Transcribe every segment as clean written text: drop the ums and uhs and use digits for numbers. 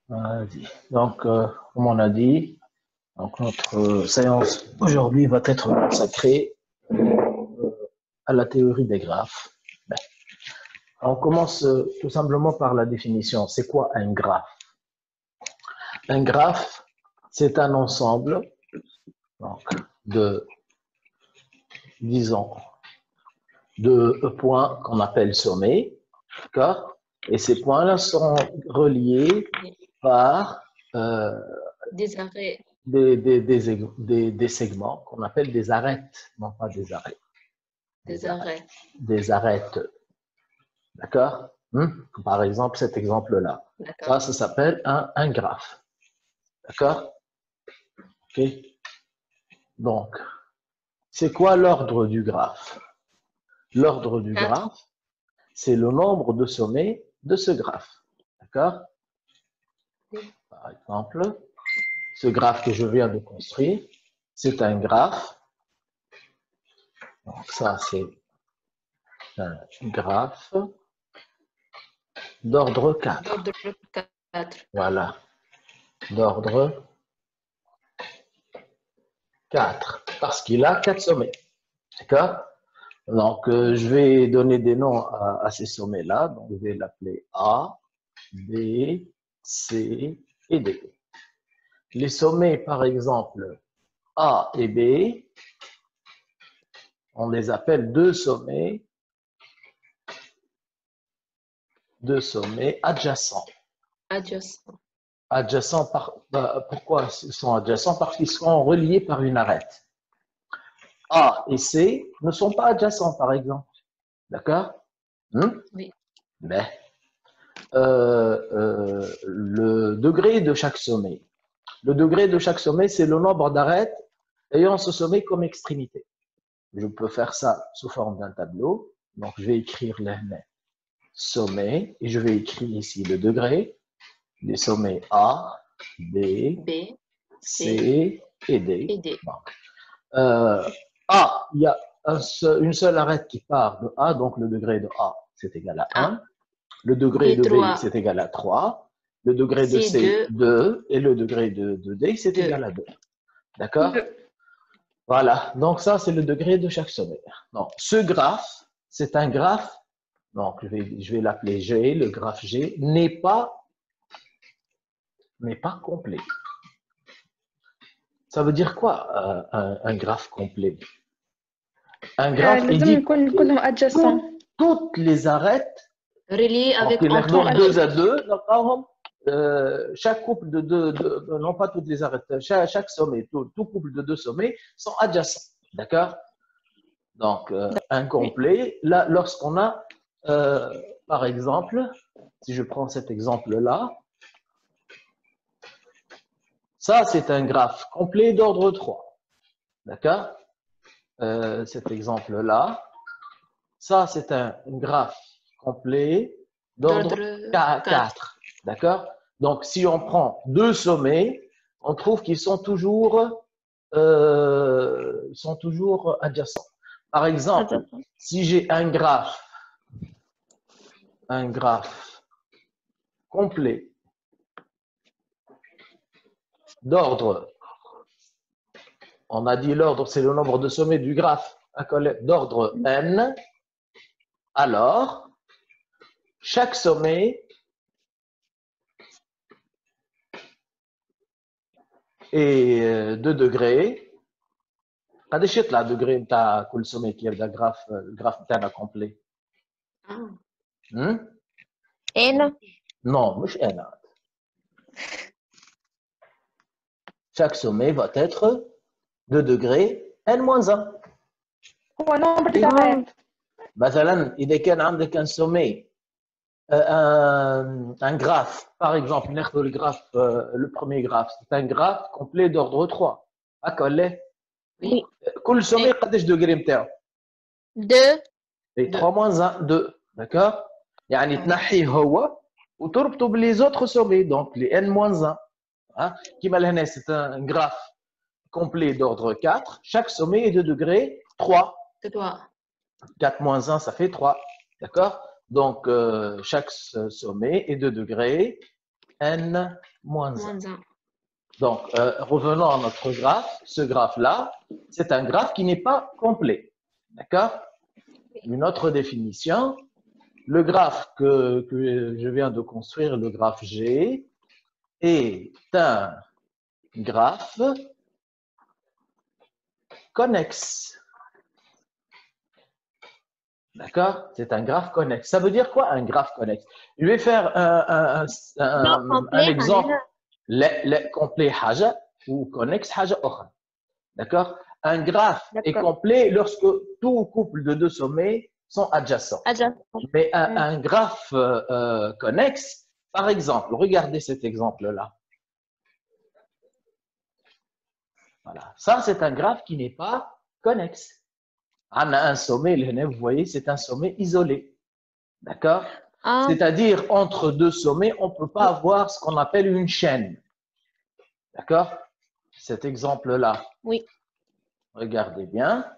Vas-y. Donc, comme on a dit, donc notre séance aujourd'hui va être consacrée à la théorie des graphes. Ben, on commence tout simplement par la définition. C'est quoi un graphe? Un graphe, c'est un ensemble donc, de, disons, de points qu'on appelle sommets, d'accord? Et ces points-là sont reliés par des arrêts. des segments qu'on appelle des arêtes, non pas des arrêts. Des arrêts. Des arêtes. D'accord? Par exemple, cet exemple-là. Ça s'appelle un graphe. D'accord? Ok. Donc, c'est quoi l'ordre du graphe? L'ordre du graphe, c'est le nombre de sommets de ce graphe. D'accord? Par exemple, ce graphe que je viens de construire, c'est un graphe. Donc, ça, c'est un graphe d'ordre 4. D'ordre 4. Voilà. D'ordre 4. Parce qu'il a 4 sommets. D'accord? Donc, je vais donner des noms à ces sommets-là. Donc, je vais l'appeler A, B, C et D. Les sommets, par exemple, A et B, on les appelle deux sommets adjacents. Adjacents, pourquoi ils sont adjacents? Parce qu'ils sont reliés par une arête. A et C ne sont pas adjacents, par exemple. D'accord? Oui. Mais le degré de chaque sommet. Le degré de chaque sommet, c'est le nombre d'arêtes ayant ce sommet comme extrémité. Je peux faire ça sous forme d'un tableau. Donc, je vais écrire les sommets et je vais écrire ici le degré des sommets A, B, C et D. Donc, A, il y a une seule arête qui part de A, donc le degré de A, c'est égal à 1. Le degré de B, c'est égal à 3. Le degré de C, 2. Et le degré de D, c'est égal à 2. D'accord? Voilà. Donc, ça, c'est le degré de chaque sommet. Donc, ce graphe, c'est un graphe. Donc, je vais l'appeler G. Le graphe G n'est pas complet. Ça veut dire quoi, un graphe complet? Un graphe, il dit toutes les arêtes reliées avec un point 2 à 2, chaque couple de deux, non pas toutes les arêtes, chaque sommet, tout couple de deux sommets sont adjacents. D'accord? Donc, un complet, là, lorsqu'on a, par exemple, si je prends cet exemple-là, ça, c'est un graphe complet d'ordre 3. D'accord? Cet exemple-là, ça, c'est un graphe complet d'ordre 4. D'accord? Donc, si on prend deux sommets, on trouve qu'ils sont toujours adjacents. Par exemple, si j'ai un graphe complet d'ordre, on a dit l'ordre, c'est le nombre de sommets du graphe d'ordre n, alors chaque sommet est 2 degrés. قداش يطلع degré نتاع كل sommet qui يبدا الجراف نتاعنا complet؟ N. Non, مش n. Chaque sommet va être 2 degrés n-1. هو nombre d'arêtes. مثلا إذا كان عندك un sommet, un graphe, par exemple, ناخذ le graphe, le premier graphe, c'est un graphe complet d'ordre 3. هكا ولا؟ Oui. كل sommet قداش degré نتاعو؟ 2. Et 3-1, 2. D'accord? يعني تنحيه هو وتربطه باللي autres sommets, donc les n-1. كيما لهنا c'est un graphe complet d'ordre 4. Chaque sommet est de degré 3. 4-1, ça fait 3. D'accord? Donc, chaque sommet est de degré n moins 1. Moins 1. Donc, revenons à notre graphe. Ce graphe-là, c'est un graphe qui n'est pas complet. D'accord? Une autre définition. Le graphe que je viens de construire, le graphe G, est un graphe connexe. D'accord? C'est un graphe connexe. Ça veut dire quoi, un graphe connexe? Je vais faire un exemple. Complet haja ou connexe haja autre. D'accord? Un graphe est complet lorsque tout couple de deux sommets sont adjacents. Mais un graphe connexe, par exemple, regardez cet exemple-là. Voilà. Ça, c'est un graphe qui n'est pas connexe. On a un sommet, vous voyez, c'est un sommet isolé. D'accord? C'est-à-dire, entre deux sommets, on ne peut pas avoir ce qu'on appelle une chaîne. D'accord? Cet exemple-là. Oui. Regardez bien.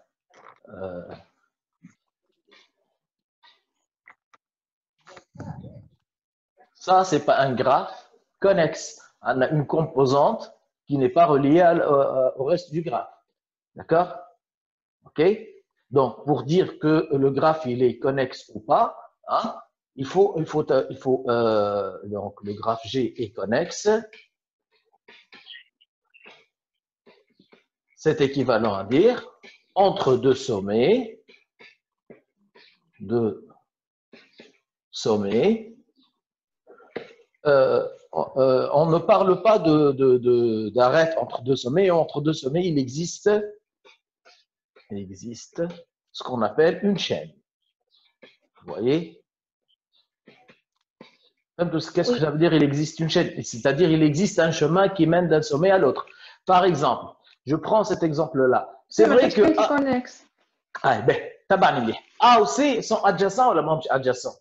Ça, ce n'est pas un graphe connexe. On a une composante qui n'est pas reliée au reste du graphe. D'accord? OK? Donc, pour dire que le graphe il est connexe ou pas, hein, donc le graphe G est connexe. C'est équivalent à dire entre deux sommets, on ne parle pas d'arête entre deux sommets. Entre deux sommets, il existe ce qu'on appelle une chaîne. Vous voyez? Qu'est-ce que ça veut dire? Il existe une chaîne. C'est-à-dire, il existe un chemin qui mène d'un sommet à l'autre. Par exemple, je prends cet exemple-là. C'est vrai que A ou C sont adjacents ou la même adjacents?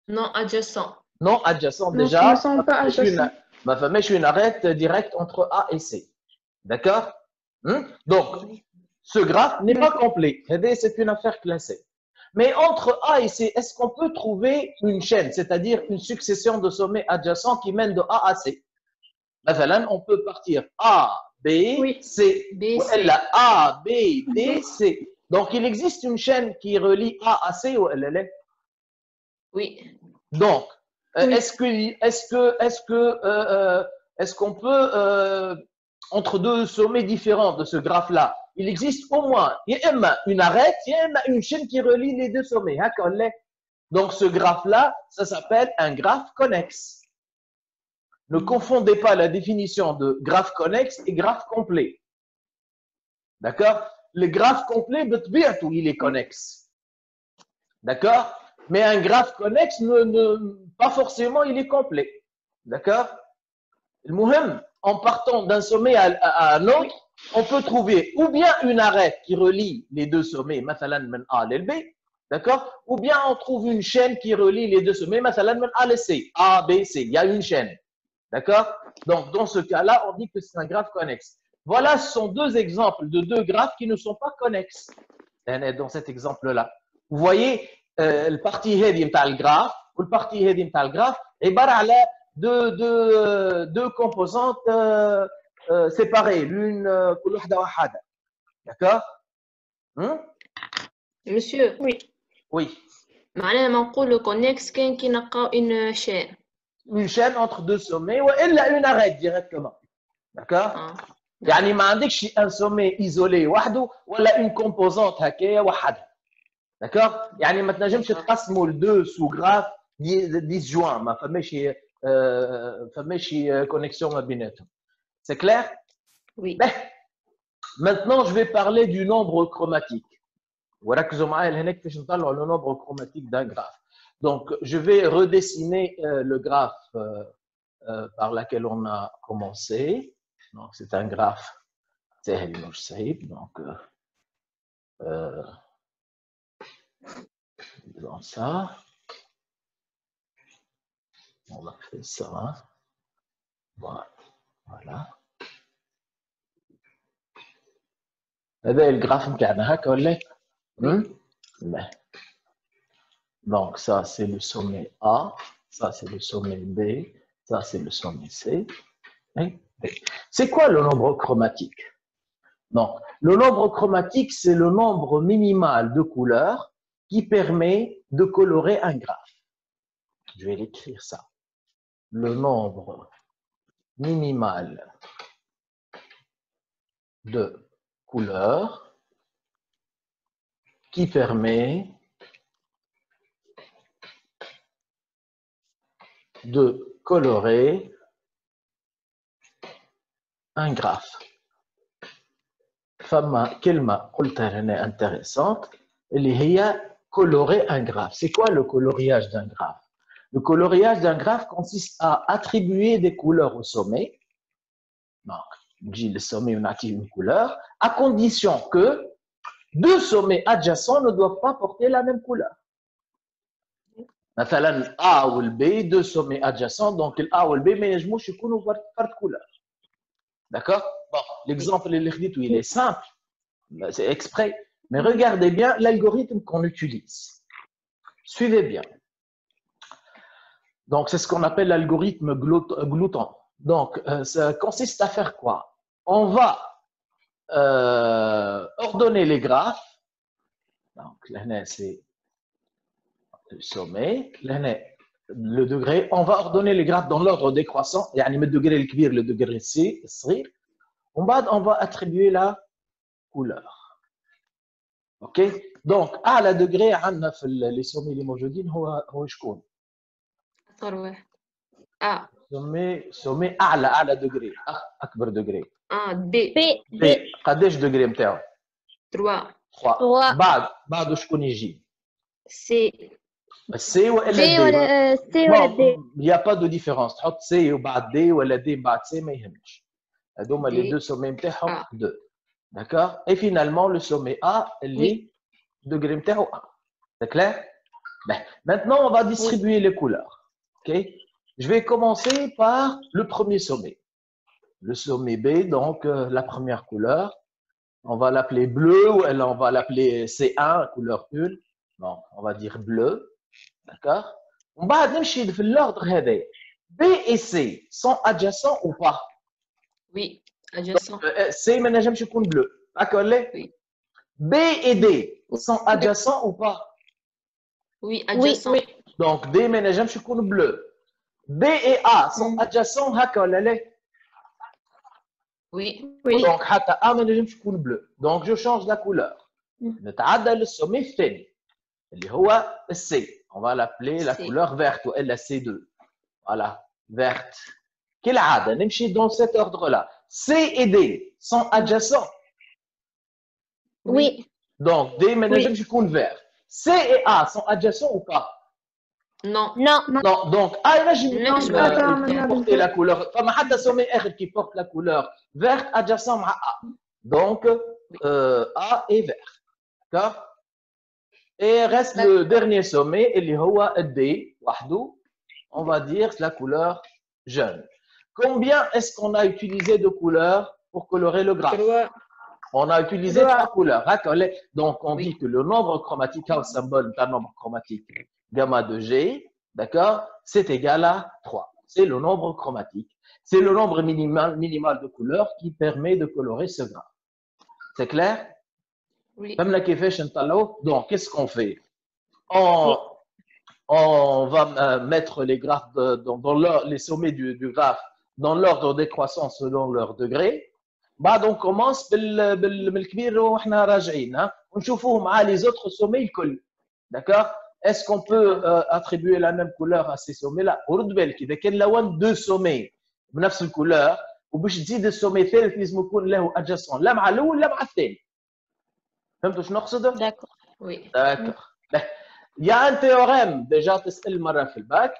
Non adjacents. Non adjacents déjà. Ils ne sont pas adjacents. Ma femme, je suis une arête directe entre A et C. D'accord? Donc, ce graphe n'est pas complet. C'est une affaire classée. Mais entre A et C, est-ce qu'on peut trouver une chaîne, c'est-à-dire une succession de sommets adjacents qui mènent de A à C? On peut partir A, B, C. B, C. Elle a A, B, D, C. Donc, il existe une chaîne qui relie A à C ou elle est? Oui. Donc, est-ce qu'on peut, entre deux sommets différents de ce graphe-là, il existe au moins une arête, une chaîne qui relie les deux sommets. Donc, ce graphe-là, ça s'appelle un graphe connexe. Ne confondez pas la définition de graphe connexe et graphe complet. D'accord? Le graphe complet, il est connexe. D'accord? Mais un graphe connexe, pas forcément, il est complet. D'accord? En partant d'un sommet à un autre, on peut trouver ou bien une arête qui relie les deux sommets, مثلا من A à B, d'accord? Ou bien on trouve une chaîne qui relie les deux sommets, مثلا من A à C, A, B, C. Il y a une chaîne. D'accord? Donc, dans ce cas-là, on dit que c'est un graphe connexe. Voilà, ce sont deux exemples de deux graphes qui ne sont pas connexes. Dans cet exemple-là. Vous voyez, le parti هذه نتاع الجراف والpartie هذه نتاع الجراف عبارة على deux composantes séparées, l'une كل وحدة وحدة. D'accord? Monsieur. Oui. معناها ما نقولوا كونكس كان كي نلقاو une chaîne. Une chaîne entre deux sommets والا une arête directement. D'accord? يعني ما عندكش un sommet isolé وحده ولا une composante هكايا وحدها. D'accord? يعني ما تنجمش تقسموا لدو سو غراف disjoints ما فماش connexion ما بيناتهم. C'est clair? Oui. Maintenant, je vais parler du nombre chromatique. وركزوا معايا لهناك باش نطلعوا le nombre chromatique d'un graphe. Donc, je vais redessiner le graphe par lequel on a commencé. Donc, c'est un graphe سهل مش صعيب. Donc, dans ça, on va faire ça. Voilà. هذا الجراف نتاعنا هكا ولا؟ Donc, ça, c'est le sommet A. Ça, c'est le sommet B. Ça, c'est le sommet C. Et B. C'est quoi le nombre chromatique? Non, le nombre chromatique, c'est le nombre minimal de couleurs qui permet de colorer un graphe. Je vais l'écrire ça. Le nombre minimal de couleurs qui permet de colorer un graphe. فما كلمة قلتها هنا intéressante اللي هي colorer un graphe. C'est quoi le coloriage d'un graphe? Le coloriage d'un graphe consiste à attribuer des couleurs au sommet. Donc, j'ai le sommet, on active une couleur, à condition que deux sommets adjacents ne doivent pas porter la même couleur. مثلا A ou le B, deux sommets adjacents, donc le A ou le B, mais je ne يكونوا par couleur. D'accord? Bon, l'exemple il est simple, c'est exprès, mais regardez bien l'algorithme qu'on utilise. Suivez bien. Donc, c'est ce qu'on appelle l'algorithme glouton. Donc, ça consiste à faire quoi? On va ordonner les graphes. Donc, là, c'est le sommet. Là, le degré. On va ordonner les graphes dans l'ordre décroissant. Il y a le degré le kbir, le degré C. On va attribuer la couleur. OK? Donc, à la degré, les sommets les موجودين هو شكون؟ أصغر واحد. A. sommet أعلى degré. أكبر degré. B. B. قداش degré نتاعو؟ 3. 3. بعده شكون يجي؟ C. C ou B D. ولا C ولا D. Il n'y a pas de différence. تحط C وبعد D ولا D بعد C ما يهمش. هذوما les deux sommets نتاعهم 2. D'accord? Et finalement le sommet A اللي degré نتاعو 1. C'est clair? Ben, maintenant on va distribuer les couleurs. OK? Je vais commencer par le premier sommet. Le sommet B, donc la première couleur. On va l'appeler bleu ou on va l'appeler C1, couleur 1. Donc, on va dire bleu. D'accord? On va نمشي في l'ordre هذا. B et C sont adjacents ou pas? Oui, adjacent. C ما نجمش يكون bleu. D'accord? Oui. B et D sont adjacents ou pas? Oui, adjacent. Oui. Donc, D ما نجمش يكون bleu. B et A sont adjacents هكا ولا لا؟ Oui. Donc, حتى A ما نجمش يكون bleu. Donc, je change la couleur. نتعدى للسومي الثاني اللي هو C. On va l'appeler la couleur verte ou la C2. Voilà, verte. كالعادة نمشي dans cet ordre-là. C et D sont adjacents. Oui. Donc, D ما نجمش يكون vert. C et A sont adjacents ou pas? Non. Non. Non, donc A Non, porter la couleur. فما حتى sommet آخر qui porte la couleur verte adjacent مع A. Donc, A est vert. D'accord? Et reste le dernier sommet, اللي هو D, وحده. On va dire la couleur jaune. Combien est-ce qu'on a utilisé de couleurs pour colorer le graphe? 3. On a utilisé 3 couleurs. Donc, on dit que le nombre chromatique, le symbole d'un nombre chromatique, gamma de G, d'accord, c'est égal à 3. C'est le nombre chromatique. C'est le nombre minimal de couleurs qui permet de colorer ce graphe. C'est clair? Oui. Donc, qu'est-ce qu'on fait? On va mettre les graphes dans les sommets du graphe dans l'ordre décroissant selon leur degré. بعد on commence بالكبير واحنا راجعين ونشوفوه مع les autres sommets الكل. D'accord? Est-ce qu'on peut attribuer la même couleur à ces sommets là؟ ورد بالك اذا كان لون deux sommets بنفس الكولور وباش تزيد السومي الثالث لازم يكون له adjacent لا مع الاول لا مع الثاني. فهمتوا شنو نقصد؟ D'accord. Oui. D'accord. Il y a un théorème déjà تسأل مرة في الباك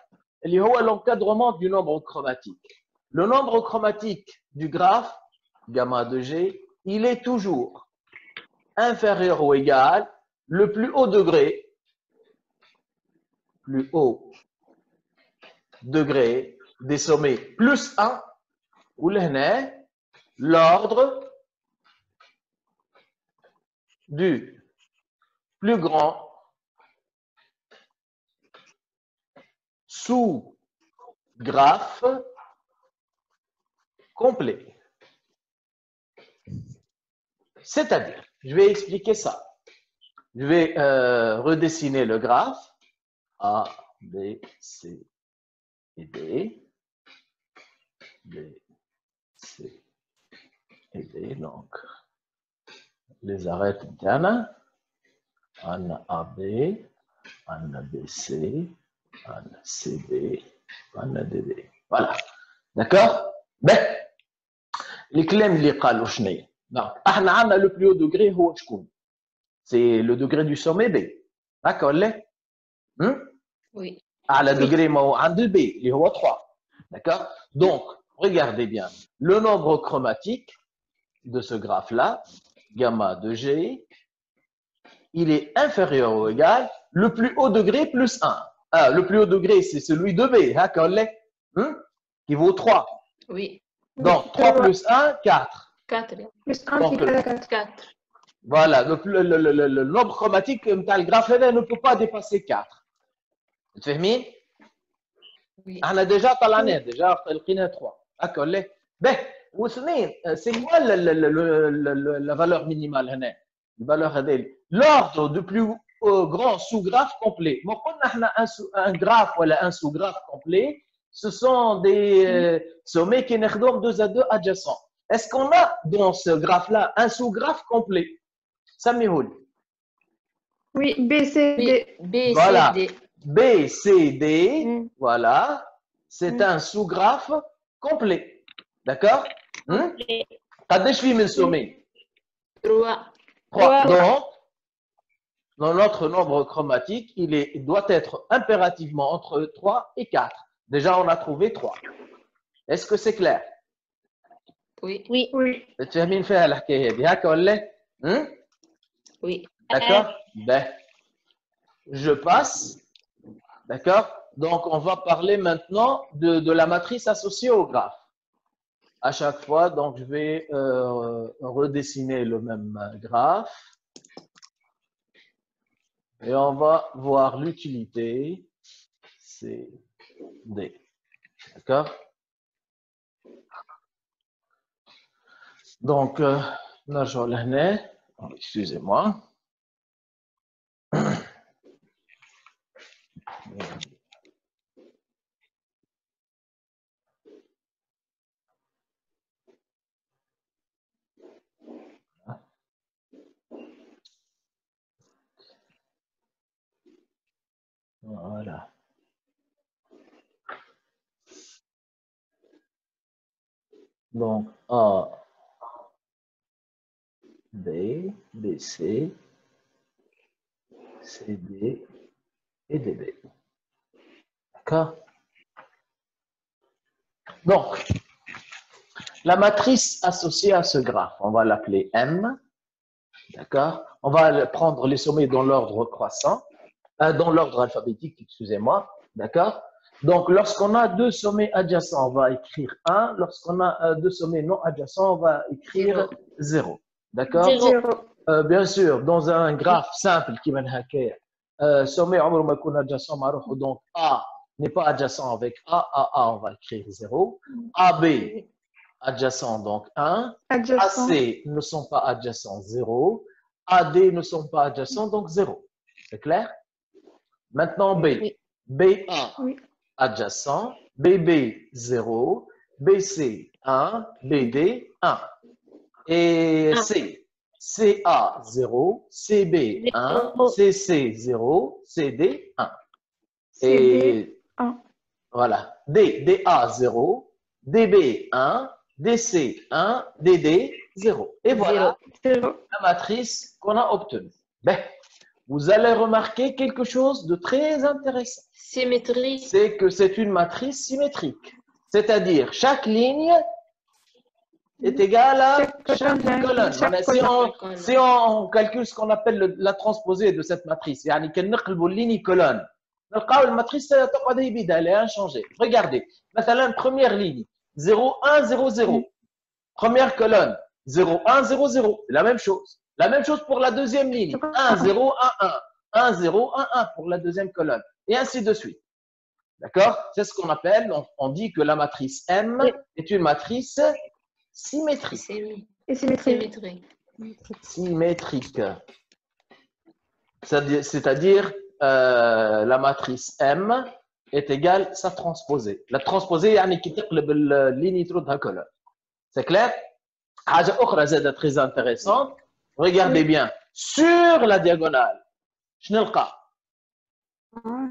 اللي هو l'encadrement du nombre chromatique. Le nombre chromatique du graphe gamma de G, il est toujours inférieur ou égal le plus haut degré des sommets plus 1 ou l'ordre du plus grand sous graphe complet. C'est-à-dire, je vais expliquer ça. Je vais redessiner le graphe A, B, C et D. B, C et D. Donc, les arêtes internes. On a AB, on a BC, on a CD, on a DD. Voilà. D'accord? Ben, les clés اللي قالوا شنو؟ Donc, احنا عندنا le plus haut degré هو شكون؟ C'est le degré du sommet B. D'accord, là? Oui. أعلى degré ما هو عند الB اللي هو 3. D'accord? Donc, regardez bien. Le nombre chromatique de ce graphe-là, gamma de G, il est inférieur ou égal le plus haut degré plus 1. Ah, le plus haut degré, c'est celui de B, d'accord, qui vaut 3. Oui. Donc, 3 plus 1, 4. 4. Plus 1 Donc, égale à 4. 4. Voilà, le nombre chromatique le graphe ne peut pas dépasser 4. Vous fahmez? Oui. On a déjà طلعنا déjà لقينا 3. D'accord, ben, c'est quoi la valeur minimale هنا؟ الفالور هذه l'ordre du plus grand sous-graphe complet. Mais quand on a un graphe ou un sous-graphe complet, ce sont des sommets qui sont 2 à 2 adjacents. Est-ce qu'on a dans ce graphe-là un sous-graphe complet? Samihoul. Oui, B, C, D. B, Voilà. C, D. B, C, D, Mm. voilà. C'est un sous-graphe complet. D'accord? قداش فيه من sommet? 3. 3. Donc, dans notre nombre chromatique, il doit être impérativement entre 3 et 4. Déjà, on a trouvé 3. Est-ce que c'est clair? Oui. Oui. Oui. تفهمين فيها الحكاية هذه هكا ولا؟ Oui. D'accord? Ben, je passe. D'accord? Donc, on va parler maintenant de la matrice associée au graphe. À chaque fois, donc, je vais redessiner le même graphe. Et on va voir l'utilité C, D. D'accord? Donc, excusez-moi. Voilà. Donc, A, B, BC, CD et DB. D'accord? Donc, la matrice associée à ce graphe, on va l'appeler M. D'accord? On va prendre les sommets dans l'ordre croissant, dans l'ordre alphabétique, excusez-moi. D'accord? Donc, lorsqu'on a 2 sommets adjacents, on va écrire 1. Lorsqu'on a 2 sommets non adjacents, on va écrire 0. D'accord? 0. Bien sûr, dans un graphe simple qui mène à sommet adjacent, donc A n'est pas adjacent avec A, on va écrire 0. AB adjacent, donc 1. Adjacent. AC ne sont pas adjacents, 0. AD ne sont pas adjacents, donc 0. C'est clair? Maintenant B. Oui. BA Oui. adjacent, BB 0, BC 1, BD 1. Et C. CA 0, CB 1, CC 0, CD 1. CD 1. Voilà. DA 0, DB 1, DC 1, DD 0. Et voilà 0. la matrice qu'on a obtenue. Ben, vous allez remarquer quelque chose de très intéressant. Symétrie. C'est que c'est une matrice symétrique. C'est-à-dire, chaque ligne est égale à chaque colonne. Si on calcule ce qu'on appelle la transposée de cette matrice, يعني كنقلبوا ligne colonne, نلقاو الماتريس تقعد هي بيدها elle est inchangée. Regardez, مثلا première ligne 0 1 0 0. Première colonne 0 1 0 0. La même chose. La même chose pour la deuxième ligne 1 0 1 1. 1 0 1 1 pour la deuxième colonne et ainsi de suite. D'accord? C'est ce qu'on appelle, on dit que la matrice M est une matrice symétrique. Et symétrique. Symétrique. C'est-à-dire, la matrice M est égale sa transposée. La transposée, يعني كي تقلب اللين يطردها كولون. C'est clair? حاجة أخرى زادة très intéressante. Regardez bien. Sur la diagonale, شنو نلقى؟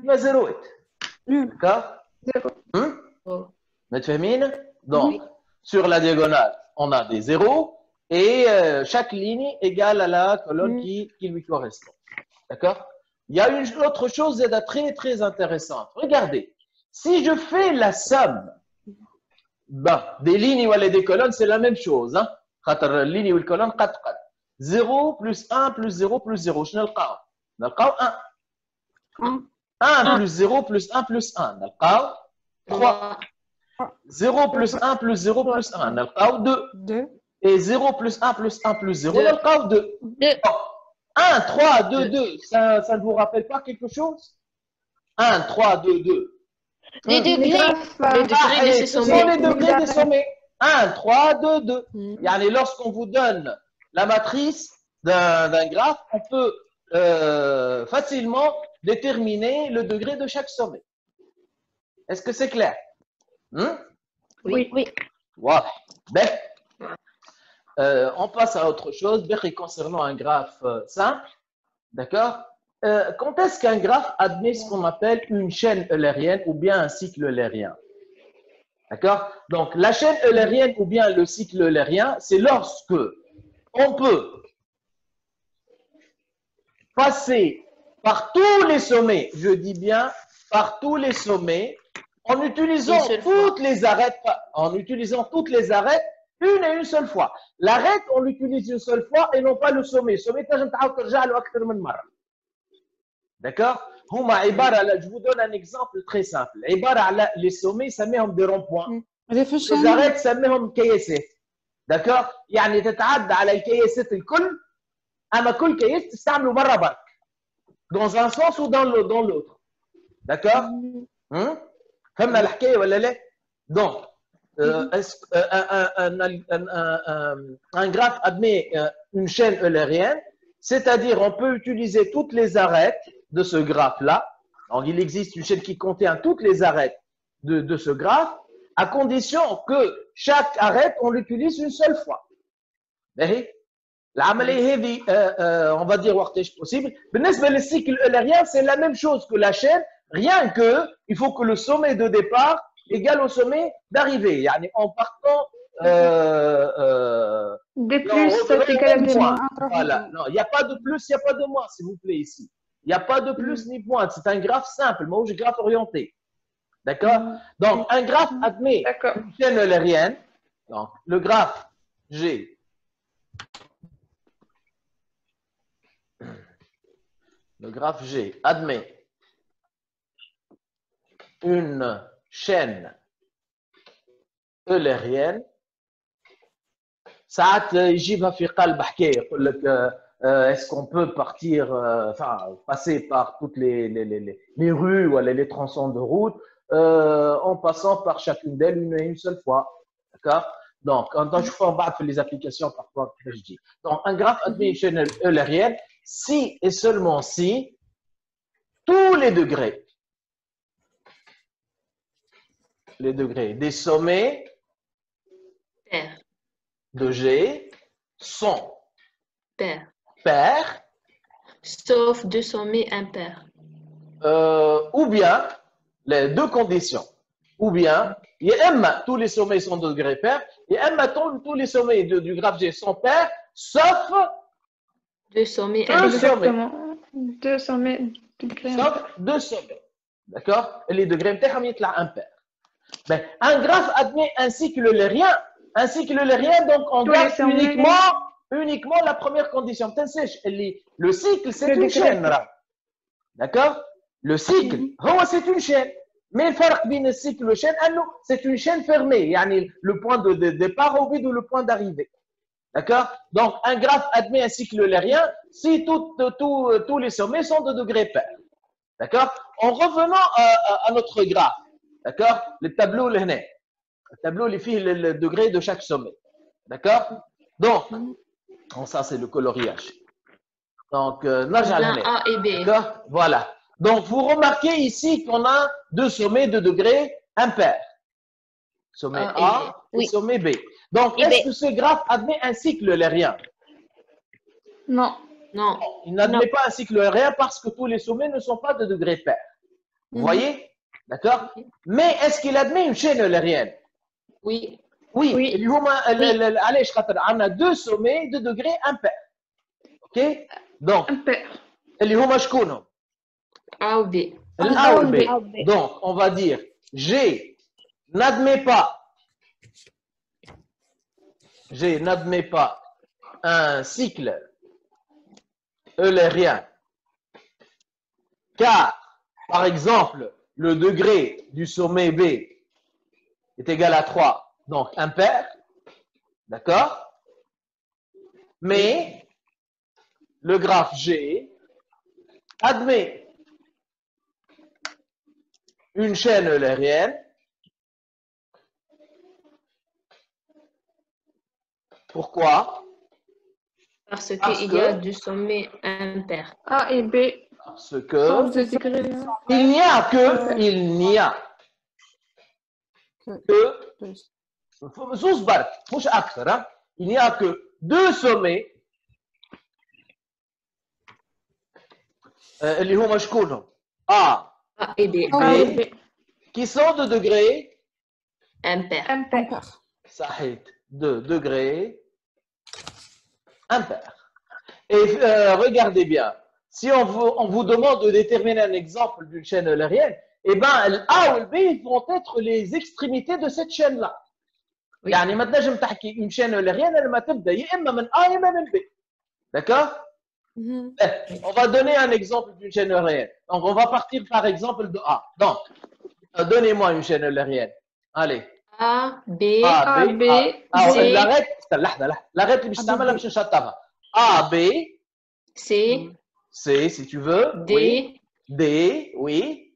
ما زيروات. D'accord? متفاهمين؟ Donc, sur la diagonale, on a des zéros et chaque ligne égale à la colonne qui lui correspond. D'accord? Il y a une autre chose très, très intéressante. Regardez, si je fais la somme des lignes ou des colonnes, c'est la même chose. Hein? Ligne ou colonne, 0 plus 1 plus 0 plus 0. Je ne 1. 1 plus 0 plus 1 plus 1. 3. 0 plus 1 plus 0 plus 1. 2. Et 0 plus 1 plus 1 plus 0. 2. 1, 3, 2, 2. Ça ne vous rappelle pas quelque chose? 1, 3, 2, 2. Les degrés. Les degrés de ces Ce sont sommets. les degrés des sommets. 1, 3, 2, 2. Yani, lorsqu'on vous donne la matrice d'un graphe, on peut facilement déterminer le degré de chaque sommet. Est-ce que c'est clair? Oui. Voilà. On passe à autre chose, concernant un graphe simple. D'accord? Quand est-ce qu'un graphe admet ce qu'on appelle une chaîne eulérienne ou bien un cycle eulérien? D'accord? Donc, la chaîne eulérienne ou bien le cycle eulérien, c'est lorsque on peut passer par tous les sommets, je dis bien par tous les sommets, en utilisant toutes les arêtes, une et une seule fois. L'arête, on l'utilise une seule fois et non pas le sommet. Le sommet, d'accord? Je vous donne un exemple très simple. Les sommets, ça met des ronds-points. Les arêtes, ça met des كياسات. d'accord? يعني تتعدى على الكياسات الكل أما كل كياس تستعمله مرة برك. Dans un sens ou dans l'autre. D'accord? فهمنا الحكاية ولا لا؟ Donc, un graphe admet une chaîne eulérienne, c'est-à-dire on peut utiliser toutes les arêtes de ce graphe-là. Donc, il existe une chaîne qui contient toutes les arêtes de ce graphe, à condition que chaque arête, on l'utilise une seule fois. العملية هذه on va dire وقتاش possible. بالنسبة للcycle eulérien, c'est la même chose que la chaîne, rien que il faut que le sommet de départ égale au sommet d'arrivée. يعني en partant des plus, c'est égal à des moins. Voilà. Non, il n'y a pas de plus, il n'y a pas de moins, s'il vous plaît, ici. Il n'y a pas de plus ni moins. C'est un graphe simple, moi, j'ai graphe orienté. D'accord? Donc, un graphe admet une chaîne eulérienne. Donc, le graphe G. Le graphe G admet une chaîne eulérienne. ساعات يجيبها في قلب حكايه يقول لك est-ce qu'on peut partir passer par toutes les rues ou les tronçons de route en passant par chacune d'elles une seule fois. D'accord? Donc, quand je fais en bas les applications parfois je dis. Donc, un graphe admet une chaîne eulérienne si et seulement si tous les degrés des sommets de G sont pairs, sauf deux sommets impairs. Ou bien les deux conditions. Ou bien, tous les sommets sont de degrés pairs, et tous les sommets du graphe G sont pairs, sauf deux sommets impairs. Deux sommets. Sauf deux sommets. D'accord? Et les degrés impairs. Ben, un graphe admet un cycle eulérien. Un cycle eulérien, donc on garde uniquement la première condition. Le cycle, c'est une chaîne. D'accord? Le cycle, c'est une chaîne. Mais le farq entre le cycle et la chaîne, c'est une chaîne fermée. Le point de départ au vide ou le point d'arrivée. D'accord? Donc, un graphe admet un cycle eulérien si tous les sommets sont de degrés pairs. D'accord? En revenant à notre graphe, d'accord? Le tableau, le tableau, il fait le degré de chaque sommet. D'accord? Donc, ça, c'est le coloriage. Donc, A et B. d'accord? Voilà. Donc, vous remarquez ici qu'on a deux sommets de degrés impairs. Sommet A et sommet B. Donc, est-ce que ce graphe admet un cycle lérien? Non. Non. Il n'admet pas un cycle lérien parce que tous les sommets ne sont pas de degrés pairs. Vous voyez? D'accord? Mais est-ce qu'il admet une chaîne lérienne? Oui. Oui. Allez, on a deux sommets de degrés impairs. OK? Donc, اللي هما شكونهم؟ A ou B. A ou B. Donc, on va dire G n'admet pas un cycle eulérien car, par exemple, le degré du sommet B est égal à 3, donc impair, d'accord? Mais le graphe G admet une chaîne eulérienne. Pourquoi? Parce qu'il y a du sommet impair. A et B. Parce que il n'y a que deux sommets اللي هما شكونهم A et B. qui sont de degré impair. صحيح de degré impair. Et regardez bien, si on vous demande de déterminer un exemple d'une chaîne eulérienne, eh bien, le A ou le B vont être les extrémités de cette chaîne-là. يعني ما تنجم تحكي une chaîne eulérienne elle ما تبدا يا اما من A يا اما من B. D'accord? On va donner un exemple d'une chaîne eulérienne. Donc, on va partir par exemple de A. Donc, donnez-moi une chaîne eulérienne. Allez. A, B, C. L'arrête اللي باش تعملها باش نشطبها. A, B. C, si tu veux. D. Oui. D, oui.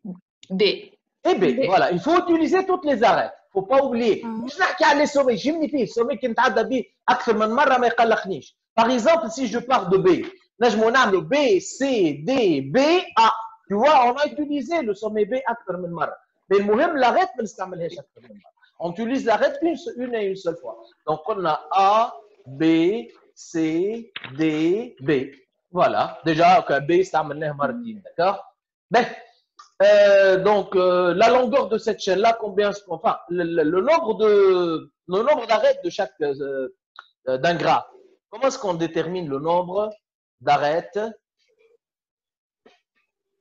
B. Et B. Voilà, il faut utiliser toutes les arêtes. Il ne faut pas oublier. مش نحكي على les sommets. جيبني فيه السومي كي نتعدى به أكثر من مرة ما يقلقنيش. Par exemple, si je pars de B, نجمو نعملو B, C, D, B, A. Tu vois, on a utilisé le sommet B أكثر من مرة. Mais المهم l'arête ما نستعملهاش أكثر من مرة. On utilise l'arête une et une seule fois. Donc, on a A, B, C, D, B. Voilà. Déjà, B, c'est amené martin, d'accord? Ben, donc, la longueur de cette chaîne-là, combien, enfin, le nombre d'arêtes de chaque, d'un graphe. Comment est-ce qu'on détermine le nombre d'arêtes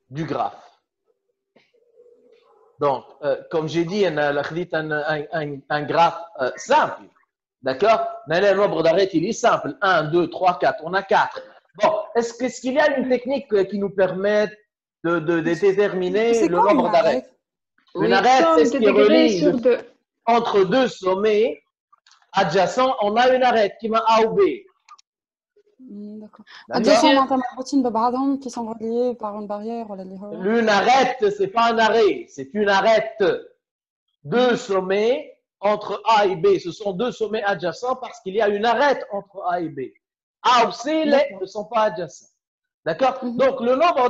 du graphe? Donc, comme j'ai dit, on a un graphe simple. D'accord? Le nombre d'arêtes, il est simple. 1, 2, 3, 4. On a 4. Bon, est-ce qu'il y a une technique qui nous permet de déterminer le nombre d'arêtes? Une arête, c'est ce qui relie entre deux sommets adjacents. On a une arête qui m'a A ou B. D'accord. Adjacents qui sont reliés par une barrière. Une arête, c'est pas un arrêt, c'est une arête. Deux sommets entre A et B, ce sont deux sommets adjacents parce qu'il y a une arête entre A et B. A ou C ne sont pas adjacents. D'accord? Donc, le nombre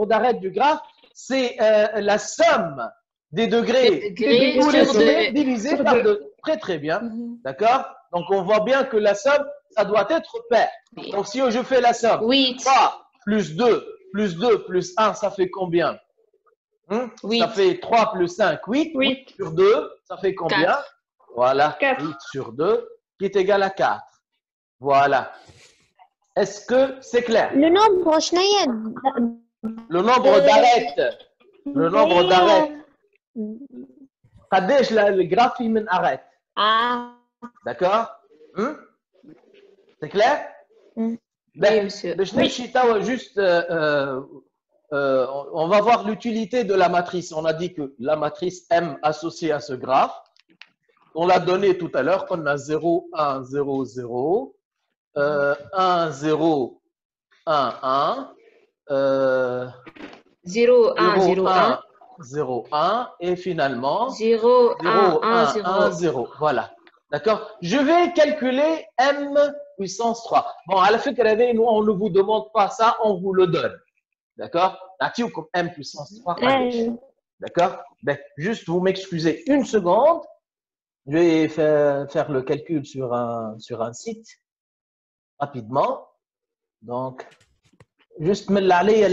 d'arêtes du graphe, c'est la somme des degrés de tous les sommets divisé par 2. Très, très bien. D'accord? Donc, on voit bien que la somme, ça doit être pair. Donc, si je fais la somme, 3 plus 2 plus 2 plus 1, ça fait combien? Ça fait 3 plus 5, 8. 8 sur 2, ça fait combien? 4. Voilà, 4. 8 sur 2, qui est égal à 4. Voilà. Est-ce que c'est clair? Le nombre d'arêtes. Le nombre d'arêtes. قديش الجراف من arête? D'accord? C'est clair? Oui, monsieur. Juste, on va voir l'utilité de la matrice. On a dit que la matrice M associée à ce graphe, on l'a donné tout à l'heure, on a 0, 1, 0, 0, 1, 0, 1, 1, 0, 1, 0, 1. 0, 1 et finalement 0, 1, 1, 0, 1, 0. 0. Voilà. D'accord? Je vais calculer m puissance 3. Bon, à la fin, nous, on ne vous demande pas ça, on vous le donne. D'accord? Comme m puissance 3. D'accord? Ben, juste, vous m'excusez une seconde. Je vais faire le calcul sur un site rapidement. Donc, juste me l'aller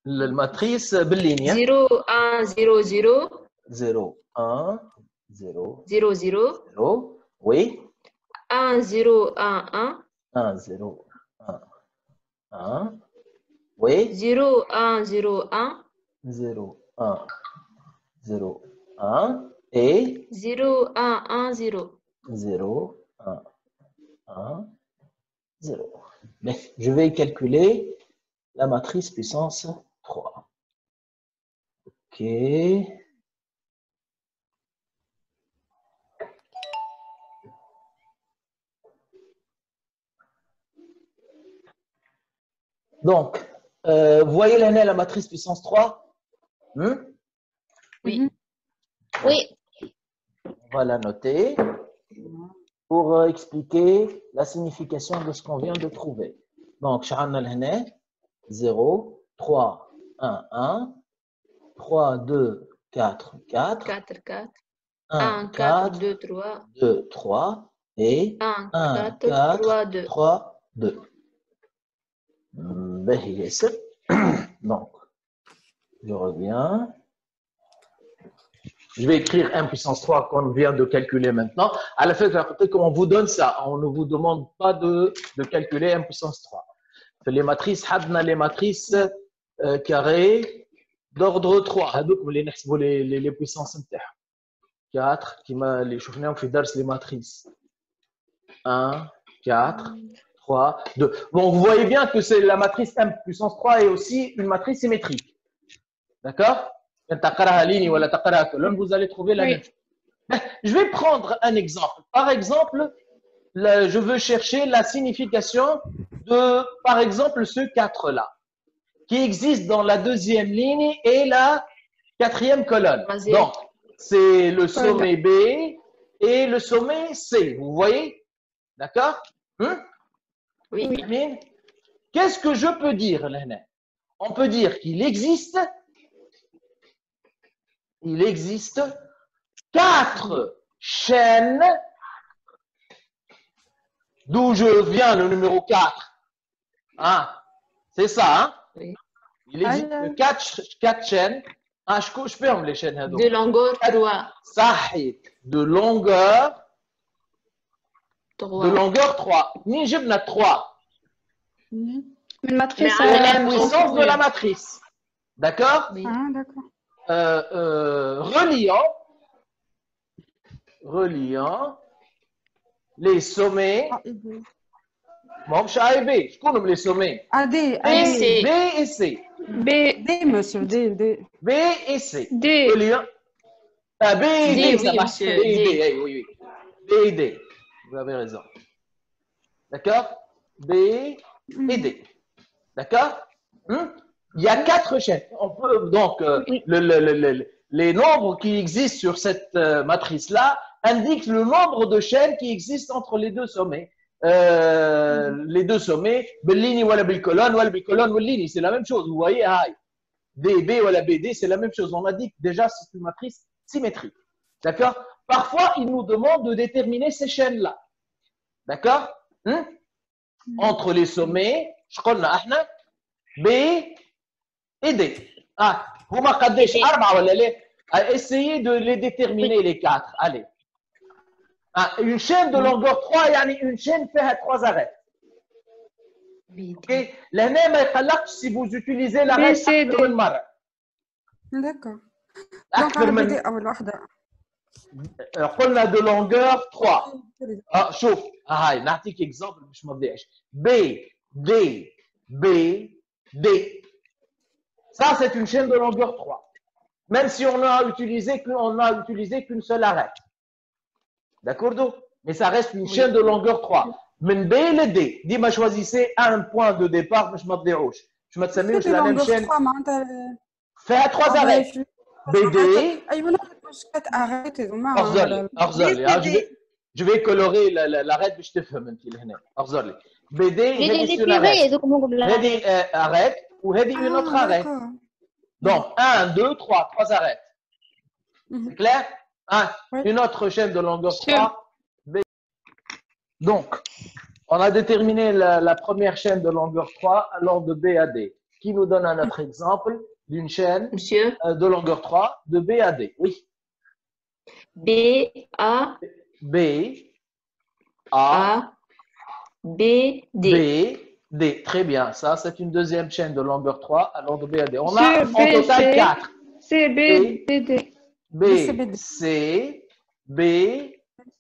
la matrice باللينية 0, 1, 0, 0. 0 1 0 0, 0. 0 oui 1, 0, 1, 1. 1 0 1 1 oui 0, 1, 0, 1. 0 1 0 1 et 0, 1, 1, 0. 0 1 1 0. Mais je vais calculer la matrice puissance 3. OK. Donc, vous voyez la matrice puissance 3? Oui. Oui. On va la noter pour expliquer la signification de ce qu'on vient de trouver. Donc, 0, 3, 1, 1, 3, 2, 4, 4, 4, 4. 1, 1, 4, 4, 2, 3. 2, 3 et 1, 1, 4, 3, 4, 2. 3, 2. Donc, je reviens. Je vais écrire m puissance 3 qu'on vient de calculer maintenant. À la fin, on vous donne ça. On ne vous demande pas de calculer m puissance 3. Les matrices, les matrices carrées d'ordre 3. Les puissances 4 qui m'a les chauffeurs les matrices. 1, 4, 3, 2. Bon, vous voyez bien que c'est la matrice m puissance 3 est aussi une matrice symétrique. D'accord? Vous allez trouver la même chose. Je vais prendre un exemple. Par exemple, je veux chercher la signification de, par exemple, ce 4-là, qui existe dans la deuxième ligne et la quatrième colonne. Donc, c'est le sommet B et le sommet C. Vous voyez? D'accord? Oui. Qu'est-ce que je peux dire, Lena? On peut dire qu'il existe 4 chaînes d'où je viens, le numéro 4. Ah, c'est ça, hein? Oui. Il existe 4 chaînes. Ah, je peux les chaînes. De longueur 3. Sahih. De longueur 3. De longueur 3. Ni j'ai 3. Une matrice Mais La puissance de la matrice. D'accord? Oui. Ah, d'accord. Reliant les sommets. A et B. Bon, je suis B. Je connais les sommets. A, D, B, C. B et C. B, D, monsieur, D, D. B et C. D. Reliant. B et D, D, ça oui, va. monsieur, B et D, D. oui. B et D. Vous avez raison. D'accord? B et D. D'accord? Il y a 4 chaînes. On peut donc les nombres qui existent sur cette matrice-là indiquent le nombre de chaînes qui existent entre les deux sommets. Les deux sommets, Bellini ou la bicolonne, ou la bicolonne ou l'ini, c'est la même chose. Vous voyez, DB ou la BD, c'est la même chose. On a dit que déjà c'est une matrice symétrique. D'accord? Parfois, il nous demande de déterminer ces chaînes-là. D'accord? Entre les sommets, je connais B et D. Vous m'avez dit 4 ou les essayez de les déterminer les 4. Allez. Une chaîne de longueur 3, yani une chaîne fait 3 arrêts. Ok? La même est si vous utilisez l'arrêt de marre. D'accord. Donc, على بدي أول واحدة. قلنا de longueur 3. شوف هاي نعطيك exemple باش ما تضيعش. B D B D. Ça c'est une chaîne de longueur 3. Même si on n'a utilisé qu'une seule arête. D'accord? Mais ça reste une chaîne de longueur 3. من B le D. Dis-moi choisissez un point de départ باش ما تضيعوش. Je me تسميوش la même chaîne. فيها 3 3 arrêts. BD. ايوه لا مش كتعرفت هما أغزر لي. Je vais colorer l'arrêt باش تفهم انت لهنا. أغزر لي. BD هذه une arrêt. هذه arrêt وهذه une autre arrêt. Donc 1 2 3 arrêts. C'est clair? Une autre chaîne de longueur 3. Donc, on a déterminé la première chaîne de longueur 3 allant de B à D, qui nous donne un autre exemple d'une chaîne de longueur 3 de B à D. Oui. B, A, B, A, B, D. B, D. Très bien. Ça, c'est une deuxième chaîne de longueur 3 allant de B à D. On a en total 4. C, B, D, D. B, C, B, C, B,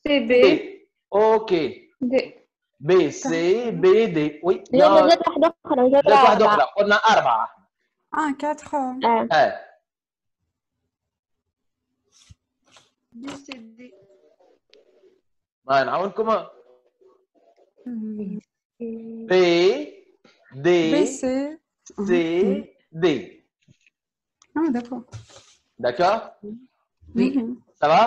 D. OK. D. B, C, B, D. Oui. واحدة قلنا 4. 4 B, C, D. ما نعاونكم. B, D, B, C, C, D. Ah, d'accord. D'accord? Ça va?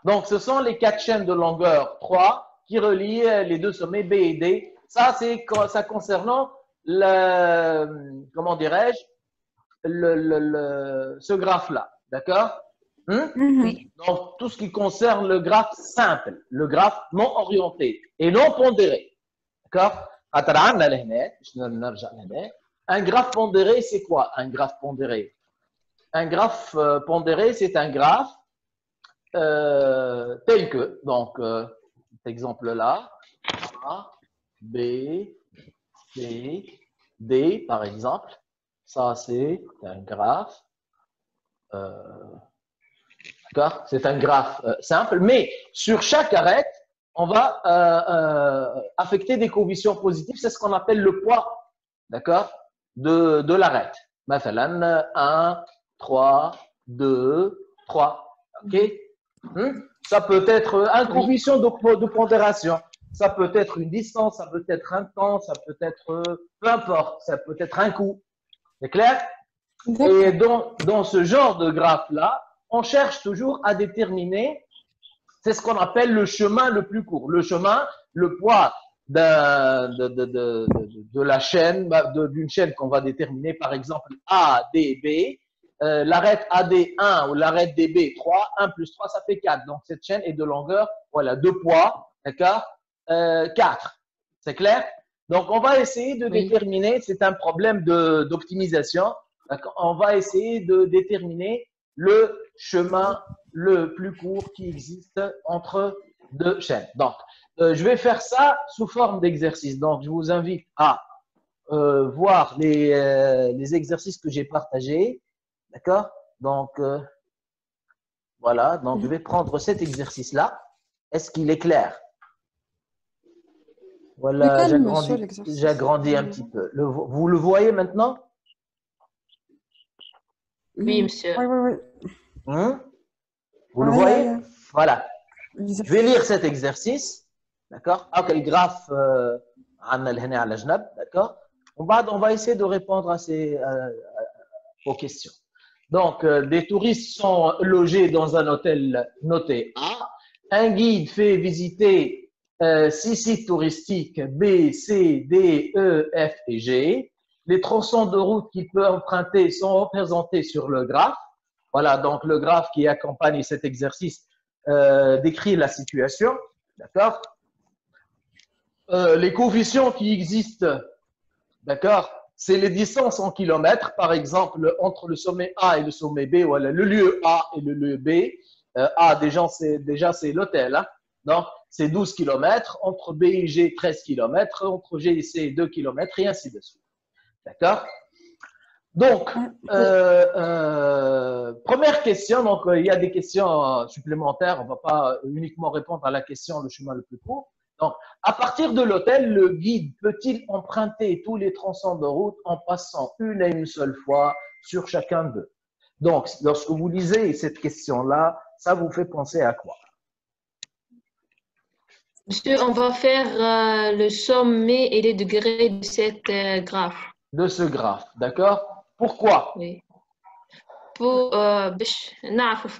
Donc, ce sont les 4 chaînes de longueur 3 qui relient les deux sommets B et D. Ça, c'est ça concernant comment dirais-je, ce graphe-là. D'accord? Oui. Donc, tout ce qui concerne le graphe simple, le graphe non orienté et non pondéré. D'accord? Un graphe pondéré, c'est quoi un graphe pondéré? Un graphe pondéré, c'est un graphe tel que, donc, cet exemple-là, A, B, C, D, par exemple. Ça, c'est un graphe. D'accord? C'est un graphe simple, mais sur chaque arête, on va affecter des coefficients positifs. C'est ce qu'on appelle le poids, d'accord, de l'arête. مثلا 1, 3, 2, 3. OK? Ça peut être un coefficient de pondération. Ça peut être une distance, ça peut être un temps, ça peut être peu importe, ça peut être un coût. C'est clair? Et dans ce genre de graphe-là, on cherche toujours à déterminer, c'est ce qu'on appelle le chemin le plus court. Le chemin, le poids de la chaîne, d'une chaîne qu'on va déterminer, par exemple ADB, l'arête AD1 ou l'arête DB3, 1 plus 3, ça fait 4. Donc, cette chaîne est de longueur, voilà, de poids, d'accord, 4. C'est clair? Donc, on va essayer de déterminer, c'est un problème d'optimisation, on va essayer de déterminer le chemin le plus court qui existe entre deux chaînes. Donc, je vais faire ça sous forme d'exercice. Donc, je vous invite à voir les exercices que j'ai partagés. D'accord? Donc, voilà. Donc, je vais prendre cet exercice-là. Est-ce qu'il est clair? Voilà, j'agrandis un petit peu. Vous le voyez maintenant? Oui, monsieur. Oui. Vous le voyez? Voilà. Je vais lire cet exercice. D'accord? Le graphe, d'accord? On va essayer de répondre à aux questions. Donc, des touristes sont logés dans un hôtel noté A. Un guide fait visiter 6 sites touristiques B, C, D, E, F et G. Les tronçons de route qu'il peut emprunter sont représentés sur le graphe. Voilà, donc le graphe qui accompagne cet exercice décrit la situation. D'accord? Les coefficients qui existent, d'accord, c'est les distances en kilomètres. Par exemple, entre le sommet A et le sommet B, voilà, le lieu A et le lieu B. A, déjà c'est l'hôtel. Hein? Donc, c'est 12 km. Entre B et G, 13 km. Entre G et C, 2 km, et ainsi de suite. D'accord? Donc, première question. Donc, il y a des questions supplémentaires. On ne va pas uniquement répondre à la question le chemin le plus court. Donc, à partir de l'hôtel, le guide peut-il emprunter tous les tronçons de route en passant une et une seule fois sur chacun d'eux? Donc, lorsque vous lisez cette question-là, ça vous fait penser à quoi? Monsieur, on va faire le sommet et les degrés de cette graphe. de ce graphe. D'accord? Pourquoi? Oui. Pour باش نعرفوا.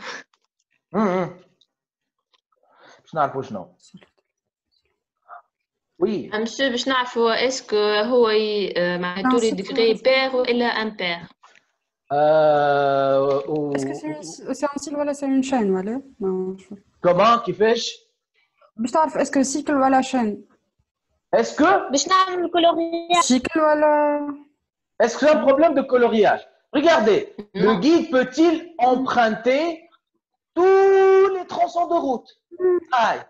باش نعرفوا شنو؟ Oui. monsieur باش نعرفوا est-ce que هو معناتها tous les degrés pair ولا impair. Est-ce que c'est un cycle ou c'est une chaîne ولا؟ Comment كيفاش؟ باش تعرف est-ce que cycle ولا chaîne؟ Est-ce que باش نعمل coloriage. Cycle ولا est-ce que c'est un problème de coloriage? Regardez, le guide peut-il emprunter tous les tronçons de route? Aïe.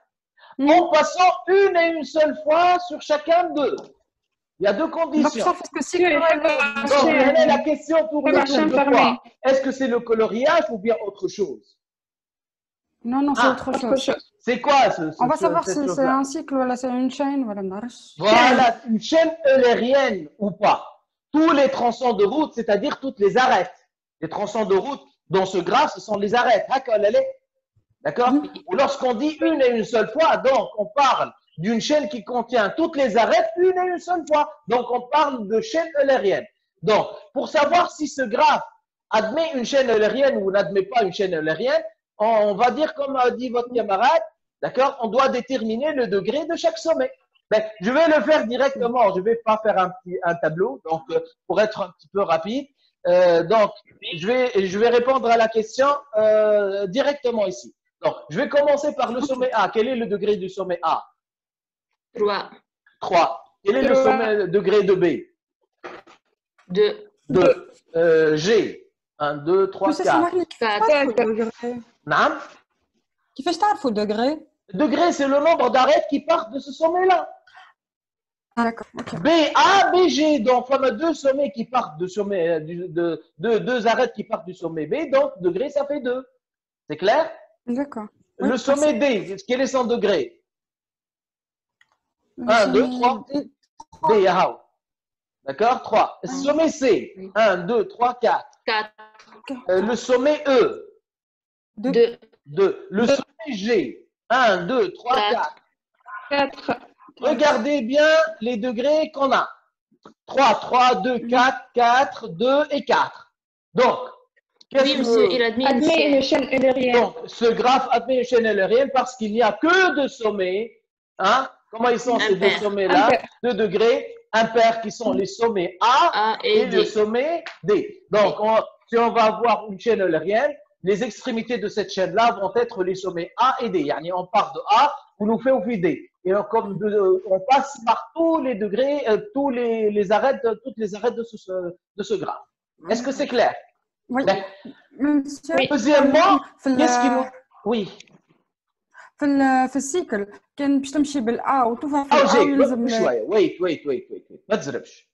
En passant une et une seule fois sur chacun d'eux. Il y a deux conditions. Est-ce que cycle Donc, quelle est la question pour le chaîne de quoi? Est-ce que c'est le coloriage ou bien autre chose? Non, non, c'est autre chose. C'est quoi ce On va savoir si c'est un cycle ou c'est une chaîne. Voilà, une chaîne eulérienne ou pas. Tous les tronçons de route, c'est-à-dire toutes les arêtes. Les tronçons de route dans ce graphe, ce sont les arêtes. D'accord? Ou lorsqu'on dit une et une seule fois, donc on parle d'une chaîne qui contient toutes les arêtes une et une seule fois. Donc on parle de chaîne eulérienne. Donc, pour savoir si ce graphe admet une chaîne eulérienne ou n'admet pas une chaîne eulérienne, on va dire, comme a dit votre camarade, d'accord, on doit déterminer le degré de chaque sommet. Mais je vais le faire directement, je ne vais pas faire un tableau, donc pour être un petit peu rapide. Donc, je vais répondre à la question directement ici. Donc, je vais commencer par le sommet A. Quel est le degré du sommet A? 3. 3. Quel est le sommet degré de B? 2. 2. G. 1, 2, 3, 4. 4. Non? كيفاش تعرفوا الدغري؟ Le degré, c'est le nombre d'arêtes qui partent de ce sommet-là. Ah, d'accord. Okay. BA, BG. Donc, on a deux sommets qui partent du sommet, deux arêtes qui partent du sommet B. Donc, degré, ça fait 2. C'est clair? D'accord. Le Oui, sommet D, quel est son degré? 1, 2, 3. D, yahoo. D'accord? 3. Sommet C. 1, 2, 3, 4. 4. Le sommet E. 2. 2. Le sommet G. 1, 2, 3, 4. 4. Regardez bien les degrés qu'on a. 3, 3, 2, 4, 4, 2 et 4. Donc, oui, monsieur, il admet une chaîne eulérienne. Donc, ce graphe admet une chaîne eulérienne parce qu'il n'y a que deux sommets. Hein? Comment ils sont ces deux sommets-là? 2 degrés impairs qui sont les sommets A et le sommet D. Donc, si on va avoir une chaîne eulérienne, les extrémités de cette chaîne-là vont être les sommets A et D. Yani on part de A, on nous fait au D. Et on passe par tous les degrés, toutes les arêtes de ce graphe. Est-ce que c'est clair? Oui. Deuxièmement, qu'est-ce qui nous... Oui. في السيكل كان باش تمشي بالA وتوفى في الA يلزم شويه ويت ما تزربش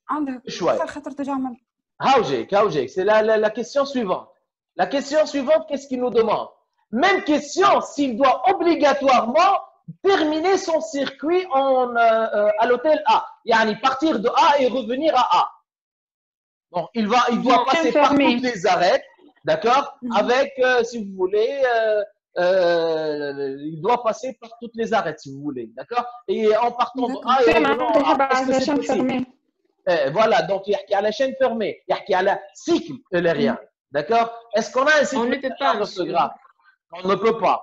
شويه خاطر تجعمل هاوجيك c'est la question suivante. La question suivante, qu'est-ce qu'il nous demande? Même question s'il doit obligatoirement terminer son circuit à l'hôtel A. Yani partir de A et revenir à A. Donc, il doit passer par toutes les arêtes, d'accord? Avec, si vous voulez, il doit passer par toutes les arêtes, si vous voulez, d'accord? Et en partant de A et revenant à A, est-ce que c'est possible? Voilà, donc il y a la chaîne fermée, il y a le cycle eulérien, d'accord? Est-ce qu'on a un cycle eulérien dans ce graphe? On ne peut pas.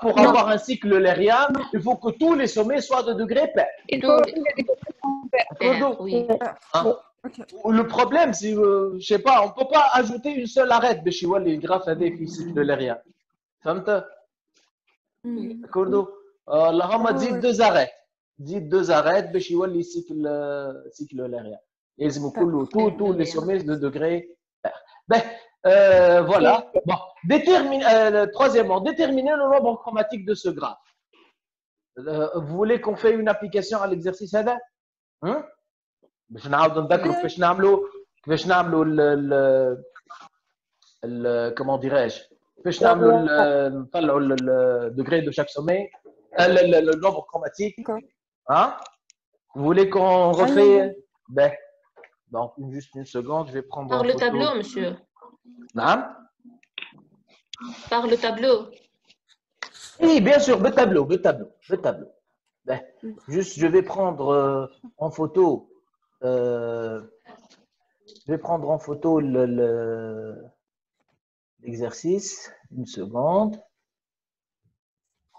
Pour avoir un cycle eulérien, il faut que tous les sommets soient de degré pair. Oui. Le problème, c'est, je sais pas, on peut pas ajouter une seule arête de chez les graphes avec le cycle eulérien. فهمت؟ d'accord. اللهم تزيد deux arêtes. تزيد deux arêtes باش يولي cycle eulérien. يلزموا كله tous les sommets de degré pair. Ben, voilà. Bon, troisièmement, déterminer le nombre chromatique de ce graphe. Vous voulez qu'on fait une application à l'exercice هذا؟ باش نعاودوا نذكروا كيفاش نعملوا comment dirais-je؟ كيفاش نطلعوا le degré de chaque sommet, le nombre chromatique. Hein? Vous voulez qu'on refait? Ben, donc juste une seconde, je vais prendre. Par le tableau, monsieur. Non? Par le tableau. Oui, bien sûr, le tableau. Ben, juste, je vais prendre en photo Je vais prendre en photo l'exercice. Une seconde.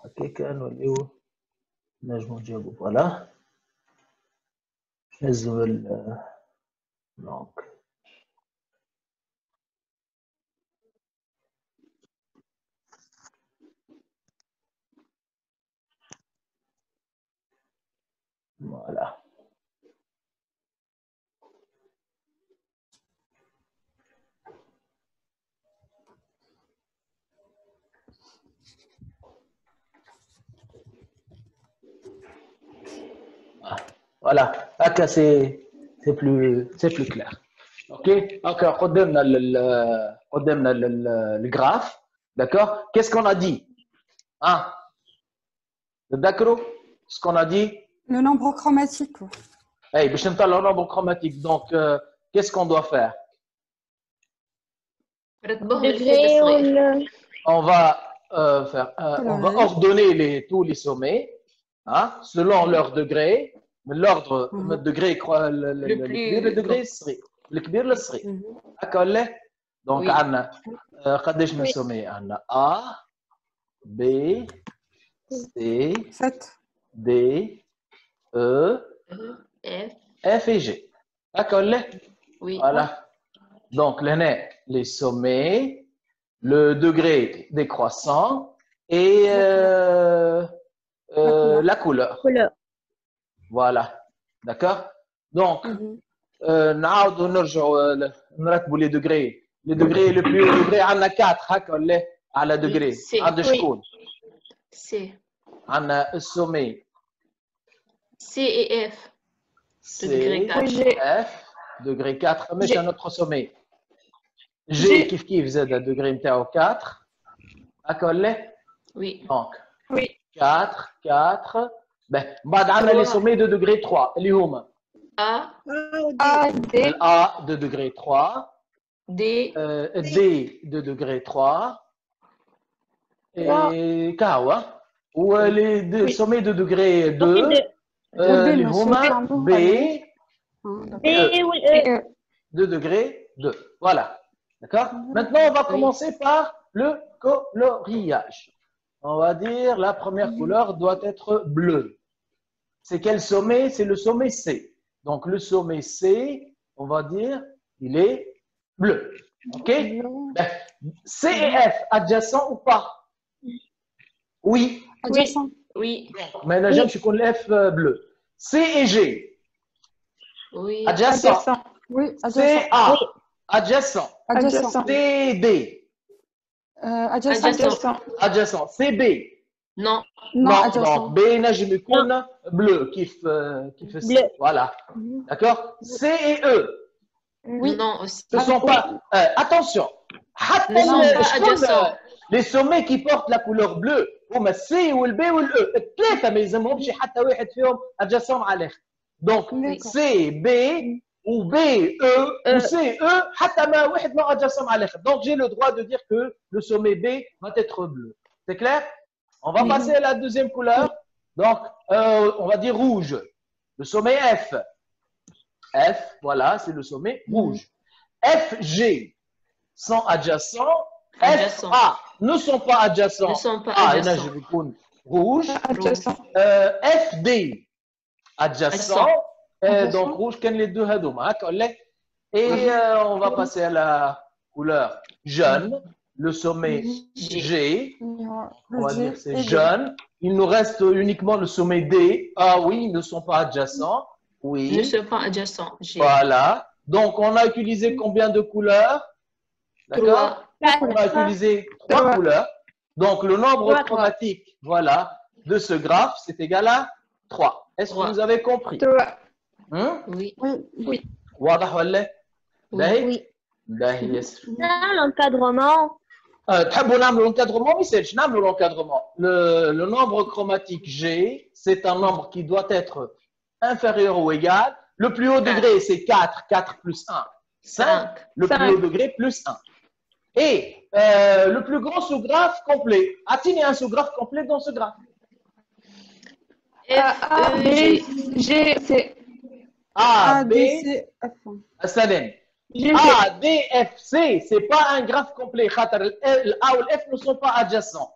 Ok, voilà. Donc. Voilà. Voilà, هكا c'est plus clair. OK. Encore قدامنا le graphe. D'accord? Qu'est-ce qu'on a dit? Hein? D'accord? Ce qu'on a dit? Le nombre chromatique. Hey, باش نطلع le nombre chromatique. Donc qu'est-ce qu'on doit faire? On va on va ordonner tous les sommets, hein, selon leur degré. L'ordre degré le degré le كبير للصغير. هكا ولا؟ دونك عندنا قداش من sommets؟ عندنا A B C 7 D E F et G. هكا ولا؟ Oui. Voilà. Donc là, les sommets, le degré décroissant et la couleur. Voilà. D'accord? Donc, نعاودوا نرجعوا نرتبوا les degrés. Les degrés le plus haut degré عندنا 4 هكا ولا على degré. عند شكون؟ C. عندنا السومي C et F. C degré 4. F degré 4 مش un autre sommet. G كيف زاد الدوغري نتاعو 4 هكا ولا؟ Oui. Donc Oui. 4 4 ben بعد عندنا لي سومي دو دوغري 3 اللي هما A. D. A de degré 3 D. D de degré 3 et كهوة و les sommets de degré 2 اللي هما B E. de degré 2. Voilà. D'accord? Maintenant, on va commencer par le coloriage. On va dire la première couleur doit être bleue. C'est quel sommet? C'est le sommet C. Donc, le sommet C, on va dire, il est bleu. OK? Ben, C et F, adjacents ou pas? Oui. Adjacent. Oui. Maintenant, je connais F bleu. C et G, Oui. adjacent. Oui, C adjacent. A, adjacent. Adjacent. C D, Adjacent. adjacent. C B. Non. Non, adjacent. Donc B نجم يكون bleu كيف Bleu. voilà. D'accord? C et E. Oui. Non aussi. Ce sont pas attention. Ne sont pas adjacents. Les sommets qui portent la couleur bleue هما C ou le B ou le E. الثلاثة ما يلزمهمش حتى واحد فيهم adjacent مع الآخر. Donc C B ou B E ou C E حتى ما واحد ما adjacent مع الآخر. Donc j'ai le droit de dire que le sommet B va être bleu. C'est clair? On va passer à la deuxième couleur. Donc, on va dire rouge. Le sommet F. F, voilà, c'est le sommet rouge. F, G sont adjacents. F, A ne sont pas adjacents. Ne sont pas Ah, adjacents. je vais prendre rouge. Adjacent. F, D adjacents. Donc, rouge, qu'est les deux hadoum. Et on va passer à la couleur jaune. Le sommet G. On va dire c'est jaune. Il nous reste uniquement le sommet D. Ah oui, ils ne sont pas adjacents. Oui. Ne sont pas adjacents. G. Voilà. Donc, on a utilisé combien de couleurs? D'accord? On a utilisé 3 couleurs. Donc, le nombre chromatique, voilà, de ce graphe, c'est égal à 3. Est-ce que vous avez compris? Oui. Oui. واضح ولا؟ باهي؟ باهي ياسر. L'encadrement. تحبوا نعملوا l'encadrement؟ ما يسالش نعملوا l'encadrement. Le nombre chromatique G, c'est un nombre qui doit être inférieur ou égal. Le plus haut degré, c'est 4. 4 plus 1, 5. Le plus haut degré, plus 1. Et le plus grand sous-graphe complet. A-t-il un sous-graphe complet dans ce graphe? F, A, B, E, G. G, C. A, B, C, F. Salim. A, D, F, C, c'est pas un graphe complet. Le A ou le F ne sont pas adjacents.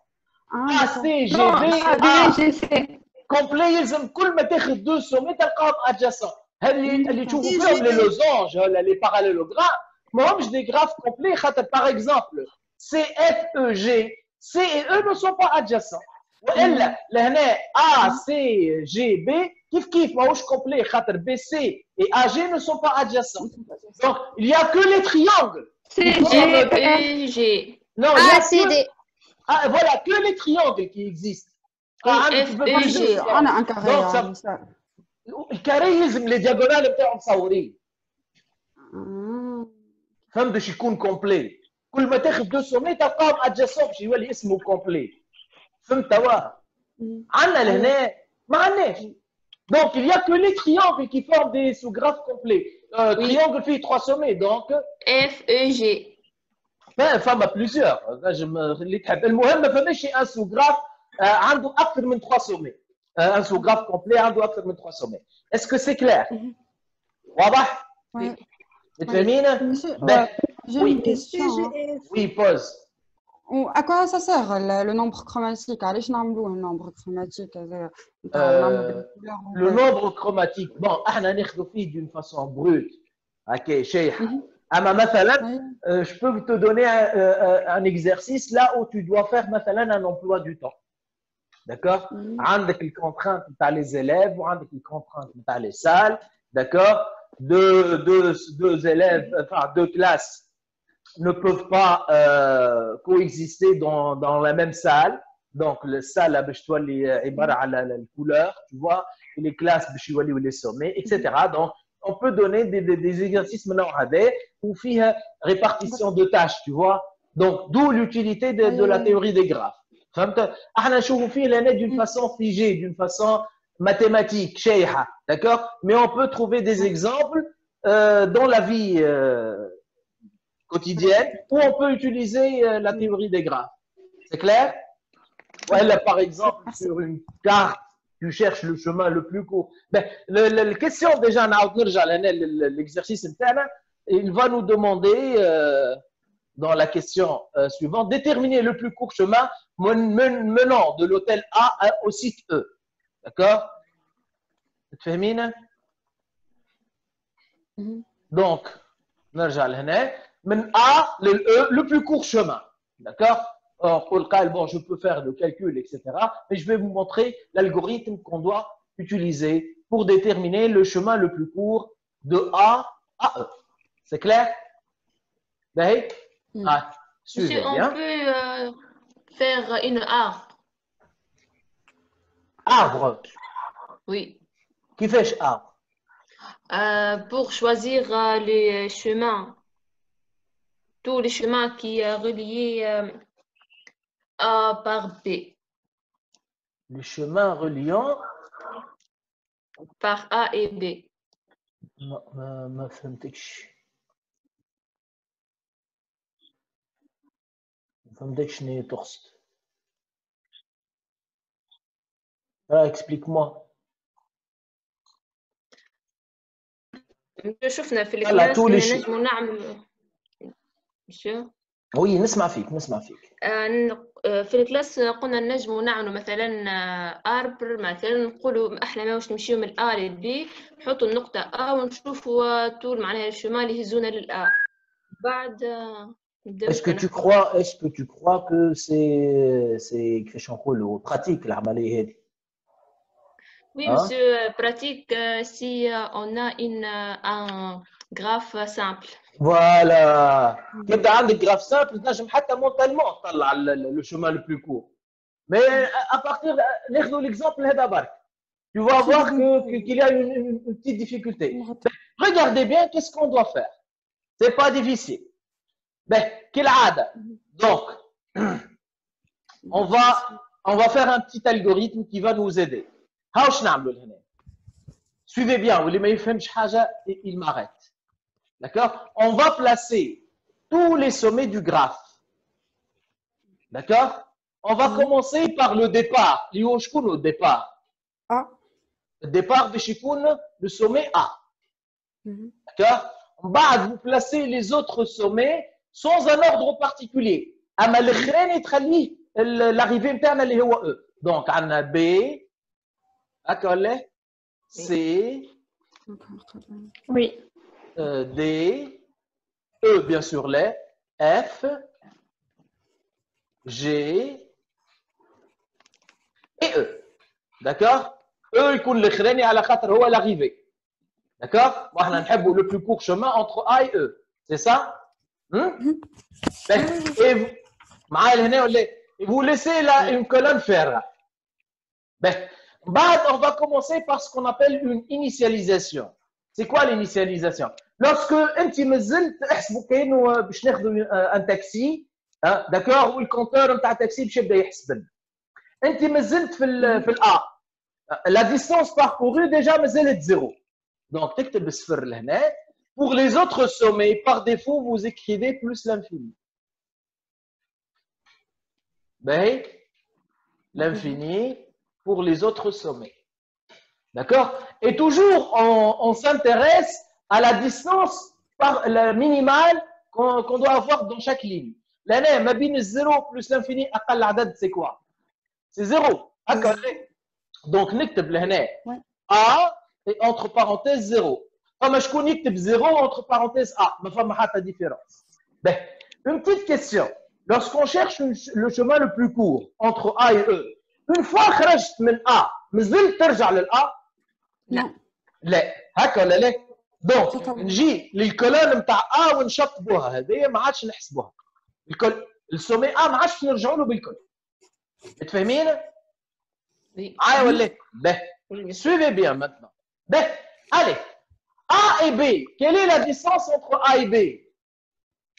A, C, G, B, A. complet يلزم كل ما تاخذ دو سومي تلقاهم adjacents. اللي تشوفوا فيهم لي لوزونج ولا لي باراليلوغرام ماهمش دي غراف كومبلي خاطر باغ اكزومبل سي اف او جي سي اي او نو سون با adjacents. والا لهنا A, C, G, B كيف ماهوش كومبلي خاطر B, C et A, G ne sont pas adjacents. Donc il y a que les triangles. C, G, E, G. Non, il y a que... voilà, que les triangles qui existent. F, E, G. انا ان كاري الكاري يلزم لي دياغونال نتاعو مصورين. فهمت باش يكون كومبلي. كل ما تاخذ دو سومي تلقاهم ادجاسون باش يولي اسمه كومبلي. فهمت توا؟ عندنا لهنا ما عندناش. Donc il y a que les triangles qui forment des sous-graphes complets. Triangle fait 3 sommets donc F, E, G. فما plusieurs. اللي تحب المهم ما فماش un sous-graphe عنده اكثر من 3 sommets. Un sous-graphe complet عنده اكثر من 3 sommets. Est-ce que c'est clair? واضح؟ متفاهمين؟ J'ai une question. Oui, pose. À quoi ça sert le nombre chromatique? علاش نعملوه النمبر chromatique هذا؟ Le nombre chromatique, bon, احنا ناخذوا فيه d'une façon brute. OK, شيح. اما مثلا je peux te donner un exercice là où tu dois faire مثلا un emploi du temps. D'accord? عندك les contraintes نتاع les élèves وعندك les contraintes نتاع les salles. D'accord? Deux élèves, enfin deux classes ne peuvent pas coexister dans la même salle. Donc, la salle est à la couleur, tu vois, et les classes les sommets, etc. Donc, on peut donner des exercices maintenant où il y a répartition de tâches, tu vois. Donc, d'où l'utilité de la théorie des graphes. D'une façon figée, d'une façon mathématique, d'accord? Mais on peut trouver des exemples dans la vie quotidienne où on peut utiliser la théorie des graphes. C'est clair? Là, par exemple, sur une carte, tu cherches le chemin le plus court. Ben, la question déjà, l'exercice interne, il va nous demander dans la question suivante, déterminer le plus court chemin menant de l'hôtel A au site E. D'accord? تفهمين؟ Donc, نرجع لهنا من A للE le plus court chemin. D'accord? Or, pour le cas, bon, je peux faire le calcul, etc. Mais je vais vous montrer l'algorithme qu'on doit utiliser pour déterminer le chemin le plus court de A à E. C'est clair? Suivez bien. On peut faire une arbre. Arbre. Oui. Qui fait arbre? Pour choisir les chemins, tous les chemins qui relient A par B. Les chemins reliant par A et B. ما فهمتكش. ما فهمتكش شنو تقصد. Explique-moi. شفنا في الكلاس نجموا نعمل وي نسمع فيك في الكلاس قلنا نجموا نعملوا مثلا اربر مثلا نقولوا احنا ما واش نمشيو من A ل B نحطوا النقطة A ونشوفوا طول معناها الشمال يهزونا للA بعد Est-ce que tu crois que c'est كيفاش نقولوا pratique العملية هذه؟ Oui, monsieur, pratique si on a un graphe simple. Voilà. يبدا عندك graphe simple تنجم حتى mentalement تطلع le chemin le plus court. Mais à partir ناخذوا l'exemple هذا برك. Tu vas voir qu'il y a une petite difficulté. Regardez bien qu'est-ce qu'on doit faire. C'est pas difficile. Ben, كالعادة. Donc, on va faire un petit algorithme qui va nous aider. هاوش نعملوا لهنا. Suivez bien, واللي ما يفهمش حاجة il m'arrête. D'accord? On va placer tous les sommets du graphe. D'accord? On va commencer par le départ. اللي هو شكون le départ? A. Le départ باش يكون le sommet A. D'accord? On بعد vous placez les autres sommets sans un ordre particulier. اما الاخراني تخليه l'arrivée نتاعنا اللي هو E. Donc عندنا B هكا ولا C Oui. D E bien sûr les F G et E. D'accord? E يكون الاخراني على خاطر هو l'arrivée. D'accord? واحنا نحبوا le plus court chemin entre A et E. C'est ça? Et vous, معايا لهنا ولا vous laissez là une colonne faire. On va commencer par ce qu'on appelle une initialisation. C'est quoi l'initialisation? Lorsque انت مازلت احسبوا كانه باش ناخذوا un taxi, d'accord, والكونتور نتاع التاكسي باش يبدا يحسب لنا. انت مازلت في الA. La distance parcourue déjà مازالت زيرو. Donc تكتب الصفر لهنا. Pour les autres sommets, par défaut, vous écrivez plus l'infini. Ben, l'infini pour les autres sommets. D'accord? Et toujours, on s'intéresse à la distance la minimale qu'on doit avoir dans chaque ligne. L'année, ma bine 0 plus l'infini, c'est quoi? C'est 0. Donc, نكتب لهنا A et entre parenthèses 0. فما شكون يكتب 0 entre parenthèses A. ما فما حتى différence. Ben, une petite question. Lorsqu'on cherche le chemin le plus court entre A et E, une fois خرجت من A, مازلت ترجع للA؟ لا. لا. هكا ولا لا؟ دونك نجي للكولون نتاع A ونشطبوها، هذه ما عادش نحسبوها. السومي A ما عادش نرجعوا له بالكل. متفاهمين؟ معايا ولا؟ ben, suivez bien maintenant. Ben, allez. A et B, quelle est la distance entre A et B?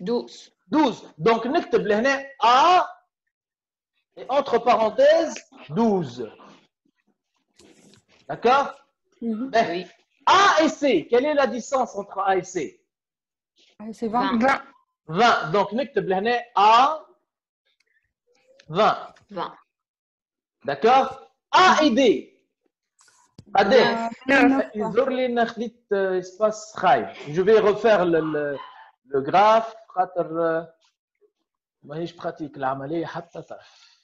12. 12. Donc, نكتب لهنا A et entre parenthèses 12. D'accord? Oui. A et C, quelle est la distance entre A et C? C'est 20. 20. Donc, نكتب لهنا A 20. 20. D'accord? A et D. بعدين neuf. يظهر لي ان خديت اسباس خايب. Je vais refaire le graphe خاطر ماهيش براتيك العمليه حتى طرف.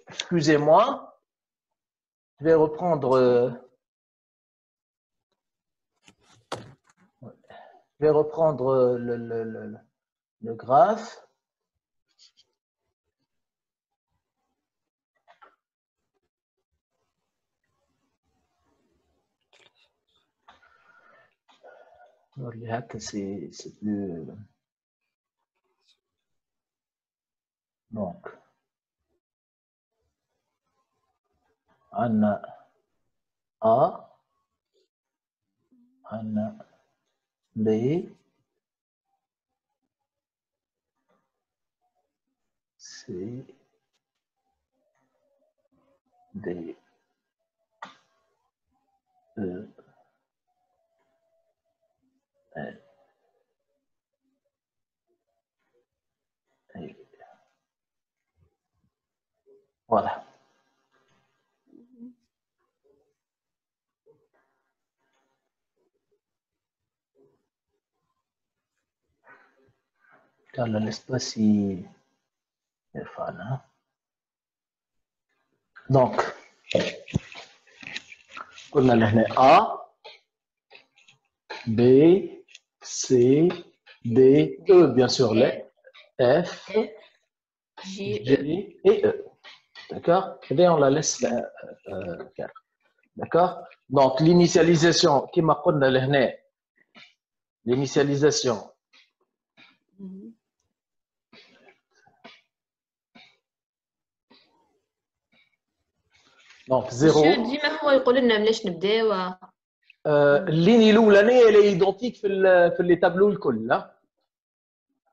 Excusez-moi. Je vais reprendre le graphe. C'est plus. Donc, on a A, on a B, C, D, E, F. Voilà. Dans l'espace est fan. Donc, on a le A, B, C, D, E, bien sûr, les F, J, G et E. D'accord? Et bien, on la laisse faire. D'accord? Donc, l'initialisation, qui m'a dit l'initialisation. Donc, 0. ديما هو يقول لنا مناش نبداو. الليني الاولانيه اللي ايدونتيك في لي تابلو الكل لا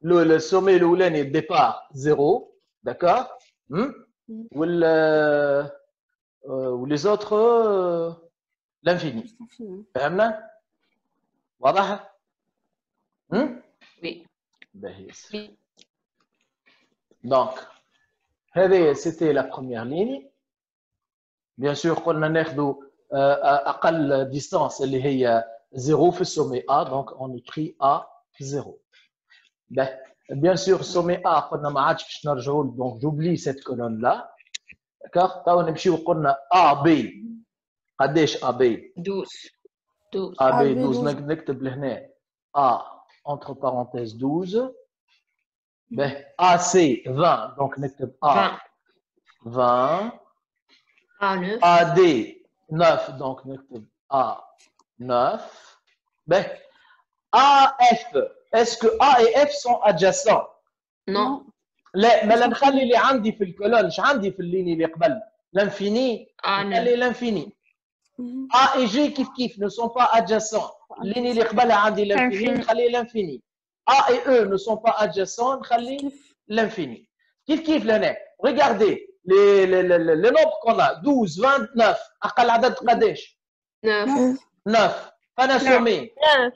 لو سومي الاولاني الديبار 0 داكور ولي زوتر لانفيني فهمنا واضح وي باهي دونك هذه سيتي لا بروميير ليني بيان سور قلنا ناخذ اقل ديستانس اللي هي 0 في السومي A, donc on écrit A0. Ben, bien sûr, sommet A, قلنا ما عادش باش نرجعوا له, donc j'oublie cette colonne là. D'accord? توا نمشيو قلنا AB. قداش AB؟ 12 12 AB AB 12 نكتب لهنا A entre parenthèses 12. Ben, AC 20, donc نكتب A 20. A9 AD 9, donc نكتب A 9. Ben, AF, est-ce que A et F sont adjacents؟ non لا ما نخلي اللي عندي في الكولون ايش عندي في الليني اللي قبل لانفيني نخلي لانفيني A et G كيف ne sont pas adjacents الليني اللي قبلها عندي لانفيني نخلي لانفيني A et E ne sont pas adjacents نخلي l'infini كيف لهنا regardez les nombres qu'on a 12 29 اقل عدد قداش 9 9 فانا سومي 9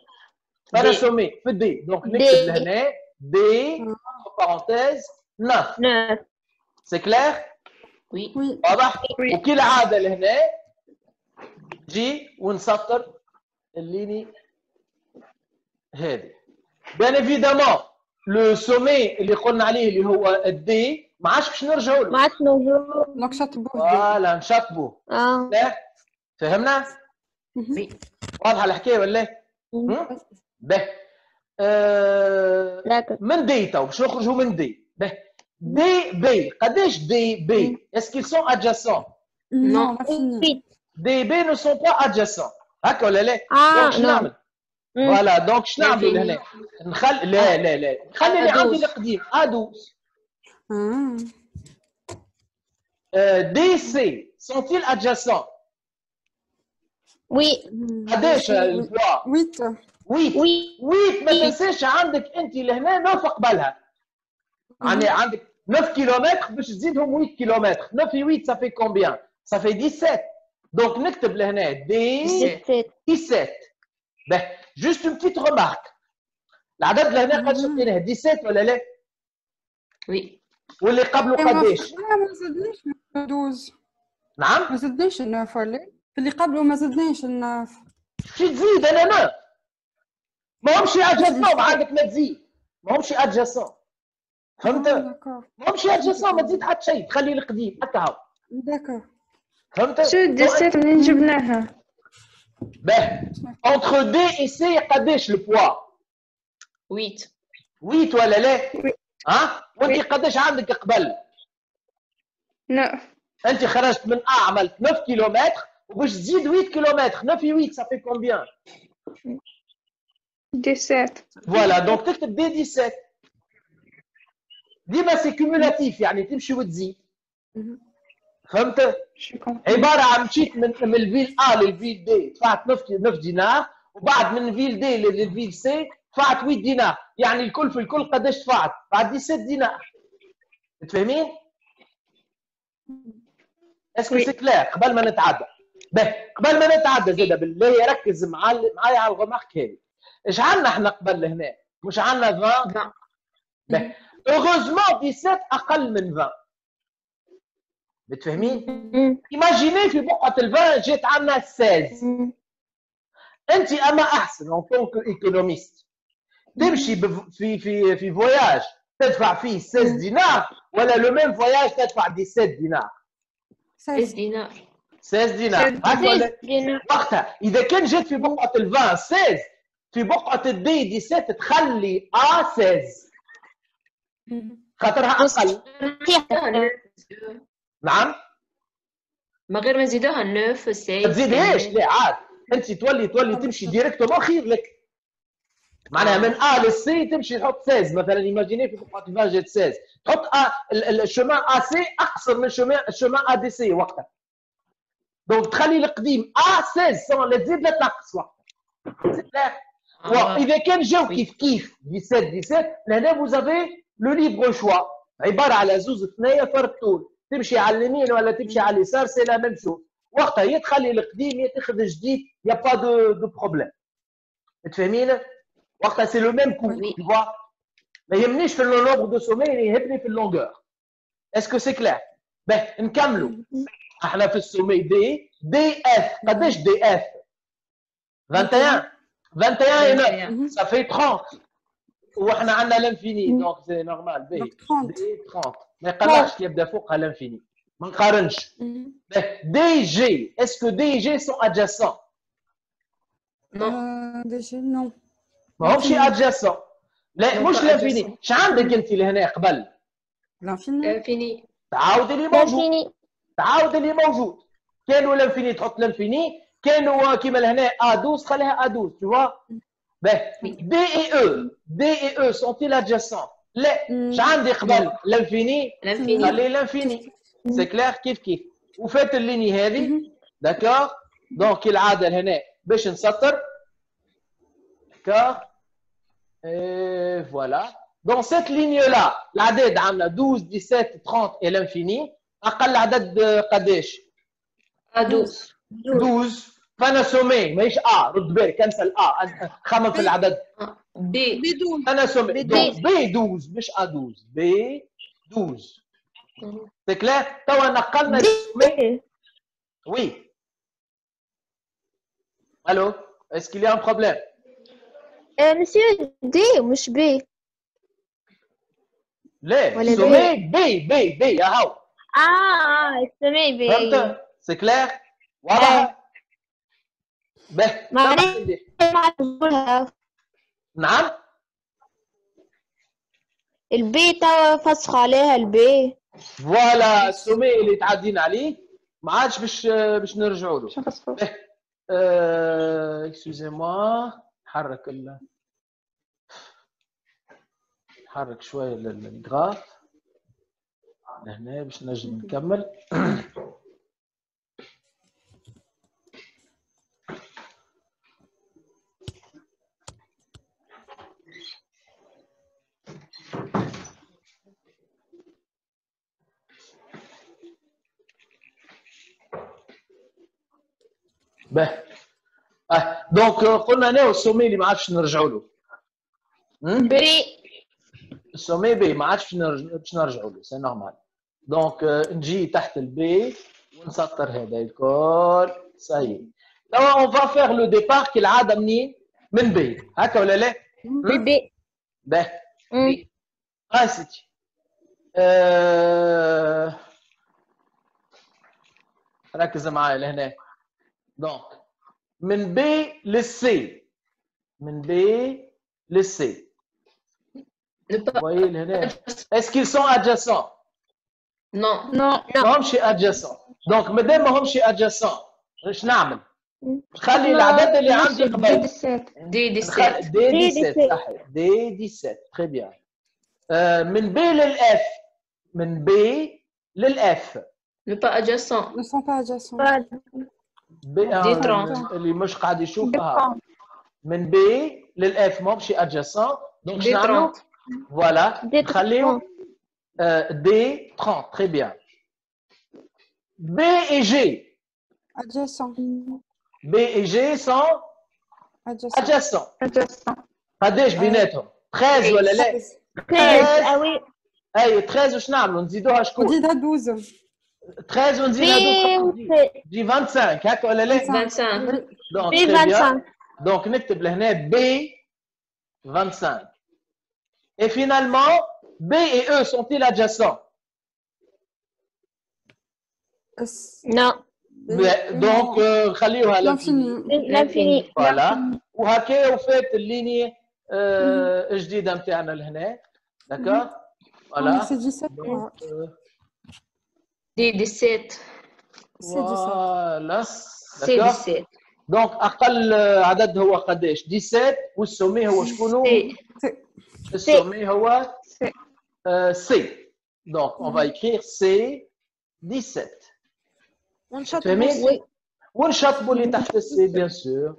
فانا سومي في الدي دونك نكتب لهنا دي entre parenthèses 9 9 سي كلير oui واضح وكالعاده لهنا جي ونسطر الليني هذه بيان ايفيدامون لو سومي اللي قلنا عليه اللي هو الدي ما عادش باش نرجعوا له ما عادش نوجد دونك شطبوه فوالا نشطبوه فهمنا؟ oui واضحه الحكايه ولا؟ به من دي تو باش نخرجوا من دي به دي بي قداش دي بي اسكيل سون ادجاسون نو دي بي نو سون با ادجاسون هكا ولا لا؟ دونك شنو نو نعمل؟ فوالا دونك شنو نعملوا لهنا؟ نخلي لا نخلي اللي عندي القديم ادوس دي سي سونتيل ادجاسون وي قداش البوا؟ 8 8 ما تنساش عندك انت لهنا 9 قبلها يعني عندك 9 كيلومتر باش تزيدهم 8 كيلومتر 9 في 8 ça fait combien ça fait 17 دونك نكتب لهنا دي 17 به جوست اون بتيت ريمارك العدد لهنا قد شفناه 17 ولا لا؟ oui واللي قبله قداش؟ ما زدناش 12 نعم؟ ما زدناش الناف ولا في اللي قبله ما زدناش الناف شي تزيد انا ما همش ادجاسون عندك ما تزيد ما همش ادجاسون فهمت؟ ما همش ادجاسون ما تزيد حتى شيء تخلي القديم هكا هاو داكور فهمت؟ شو 17 منين جبناها؟ باه انتر دي اي سي قداش البوا؟ 8 8 ولا لا؟ ها؟ وانت قداش عندك قبل؟ لا انت خرجت من عملت 9 كيلومتر وباش تزيد 8 كيلومتر 9 في 8 ça fait combien؟ 17 فوالا دونك تكتب دي 17 ديما سي كومولاتيف يعني تمشي وتزيد فهمت؟ عباره عن مشيت من الفيل ا للفيل دي دفعت 9 دينار وبعد من الفيل دي للفيل سي دفعت 8 دينار يعني الكل في الكل قداش دفعت؟ بعد 17 دينار متفاهمين؟ اسكو سي كلير قبل ما نتعدى باهي قبل ما نتعدى زاده بالله ركز معايا على الغمارك هذه ايش عندنا احنا قبل هنا؟ مش عندنا 20 باهي heureusement 17 اقل من 20 متفاهمين؟ ايماجيني في بقعه ال 20 جات عندنا 16 انت اما احسن ان طونك ايكونوميست تمشي في فواياج تدفع فيه 16 دينار ولا لو ميم فواياج تدفع 17 دينار 16 دينار 16 دينار هكا وقتها اذا كان جات في بقعه ال 20 16 في بقعه الدي 17 تخلي ا 16 خاطرها اقل نعم ما غير ما نزيدوها 9 6 ما تزيدهاش لا عاد انت تولي تمشي ديريكتومون خير لك معناها من ا للسي تمشي تحط 16 مثلا ايماجيني في بقعه الفان جات 16 تحط الشومان ا سي اقصر من الشومان ا دي سي وقتها دونك تخلي القديم ا 16 لا تزيد لا تنقص وقتها واذا كان جاو كيف 17 لهنا فوزافي لو ليبر شوا عباره على زوز ثنايا فرق طول تمشي على اليمين ولا تمشي على اليسار سي لا ميم شوز وقتها يا تخلي القديم يا تاخذ الجديد يا با دو بروبليم متفاهمين وقتها سي لو ميم كو tu vois ما يهمنيش في لو نومبر دو سومي يهمني في اللونغور اسكو سي كلير باه نكملوا احنا في السومي دي اف قداش دي اف 21 21 et 9 21. ça fait 30 واحنا عندنا l'infini donc c'est normal B Donc 30. B 30 ما يقلقش يبدا فوقها l'infini ما نقارنش دي جي est-ce que D et G sont adjacents Non. Déjà, non. ما همش adjacents لا Non, مش pas l'infini adjacent. ايش عندك انت لهنا قبل L'infini. L'infini. تعاود اللي موجود l'infini, تعاود اللي موجود كانوا الانفيني تحط الانفيني كانوا كيما لهنا A12 خليها A12 tu vois D et E sont-ils adjacents لا ايش عندي قبل الانفيني L'infini. خلي الانفيني سي كلير كيف وفات الليني هذه داكور دونك العاده لهنا باش نسطر داكور et voilà dans cette ligne là العدد عندنا 12 17 30 et l'infini اقل عدد قداش A12. 12 فانا سومي ماهيش رد بالك انسى خمم في العدد B. انا سومي دونك بي 12 مش A12 بي 12 سي كلير توا نقلنا السومي وي الو est-ce qu'il y a un problème monsieur D مش B. لا ولا سومي بي هاو السماء B. فهمت سي كلير واضح به معناها ما نقولها نعم البي توا فسخ عليها البي. فوالا السومي اللي تعدينا عليه ما عادش باش نرجعوا له شو خصو اكسكوزي موا نحرك نحرك شويه الجراف لهنا باش نجم نكمل به دونك قلنا انا السومي اللي ما عادش نرجعوا له بري السومي بي ما عادش باش نرجعوا له سي نورمال دونك نجي تحت البي ونسطر هذا الكل ساي توا اون فا فير لو ديبار كالعاده منين من بي هكا ولا لا بي به سيتي ركز معايا لهنا دونك من بي للسي من بي للسي Ne pas. voyez هنا est-ce qu'ils sont adjacents Non. نو ما همش adjacents دونك مادام ما همش adjacents ايش نعمل نخلي العدد اللي عندي قبل D. 17. دي 17 صحيح دي 17 تري بيان من بي للاف من بي للاف Ne pas adjacent. Ne sont pas adjacents. بي 30. اللي مش قاعد يشوفها من بي للاف ما همش adjacent دونك D. شنو نعملوا 30. voilà دي نخليو D 30 très bien B et G Adjacents. B et G sont Adjacents. adjacents قداش بيناتهم 13 ولا لا 13 وي اي 13 واش نعملوا نزيدوها On شكون dit d'A12. 13 ونزيدها بي تجي 25 هكا ولا لا 25. دونك بي très bien 25 دونك نكتب لهنا B 25 et finalement B et E sont-ils adjacents نو دونك خليوها L'infini. l'infini فوالا وهكا وفات الليني الجديده نتاعنا لهنا داكور فوالا C'est 17. D. 17. C'est 17. فوالا C. داكور 17. دونك اقل عدد هو قداش 17 والسومي هو شكون C. السومي هو سي دونك اون فا écrire سي 17 فهمت ونشطبوا اللي تحت السي بيان سور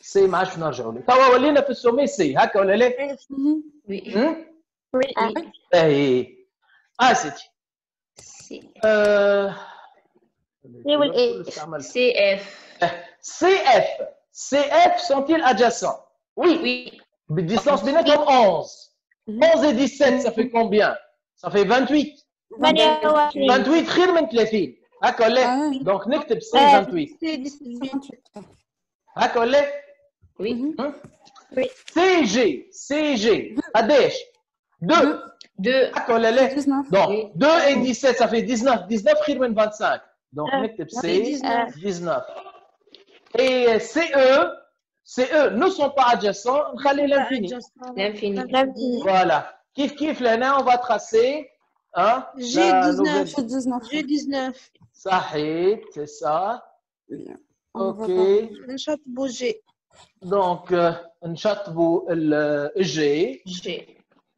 سي ما عادش نرجعوا له توا ولينا في السومي سي هكا ولا لا Oui. وي اي سيتي C. CF. CF sont-ils adjacents Oui. Oui. Distance بيناتهم 11. 11 et 17 ça fait combien Ça fait 28. 28 28 خير من 30 هكا ولا Ah oui. دونك نكتب سي 28 28. هكا ولا Oui. CG. قداش 2 2 ولا لا 19 donc 2 et 17 ça fait 19 19 خير من 25 donc نكتب C 19 et CE ne sont pas adjacents نخلي l'infini l'infini. voilà كيف لهنا on va tracer hein G19 صحيح c'est ça ok نشطبوا G donc نشطبوا G G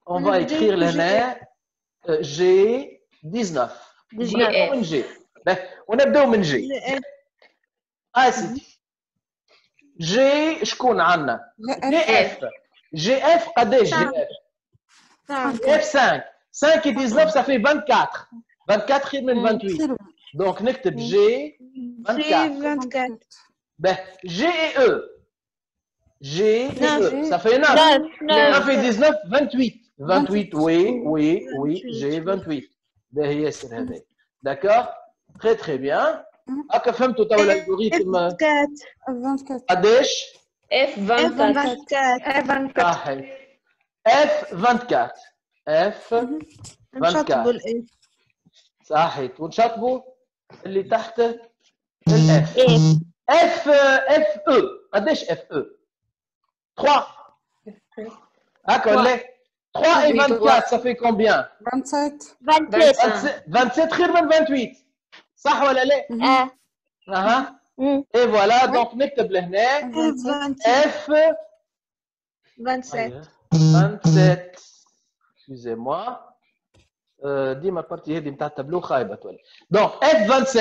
on va écrire لهنا G19 ونبداو من G ونبداو من G سيدي جي شكون عندنا جي اف قداش جي اف 5 5 et 19 ça fait 24 24 خير من 28 donc نكتب جي 24 جي et E G et E ça fait 9 9 et 19 28 28 oui j'ai 28 باهي ياسر هذا d'accord très bien هكا فهمتوا توا الالغوريثم 24 قداش F24 صحيح F24 نشطبوا F24 الإف صحيح ونشطبوا اللي تحت الاف اف او قداش اف او 3 هكا ولا 3 et 24 ça fait combien 27 27 خير من 28 صح ولا لا اها et voilà donc نكتب لهنا F 27 27 excusez-moi ديما البارتي هذه نتاع التابلو خايبه تولي دونك F27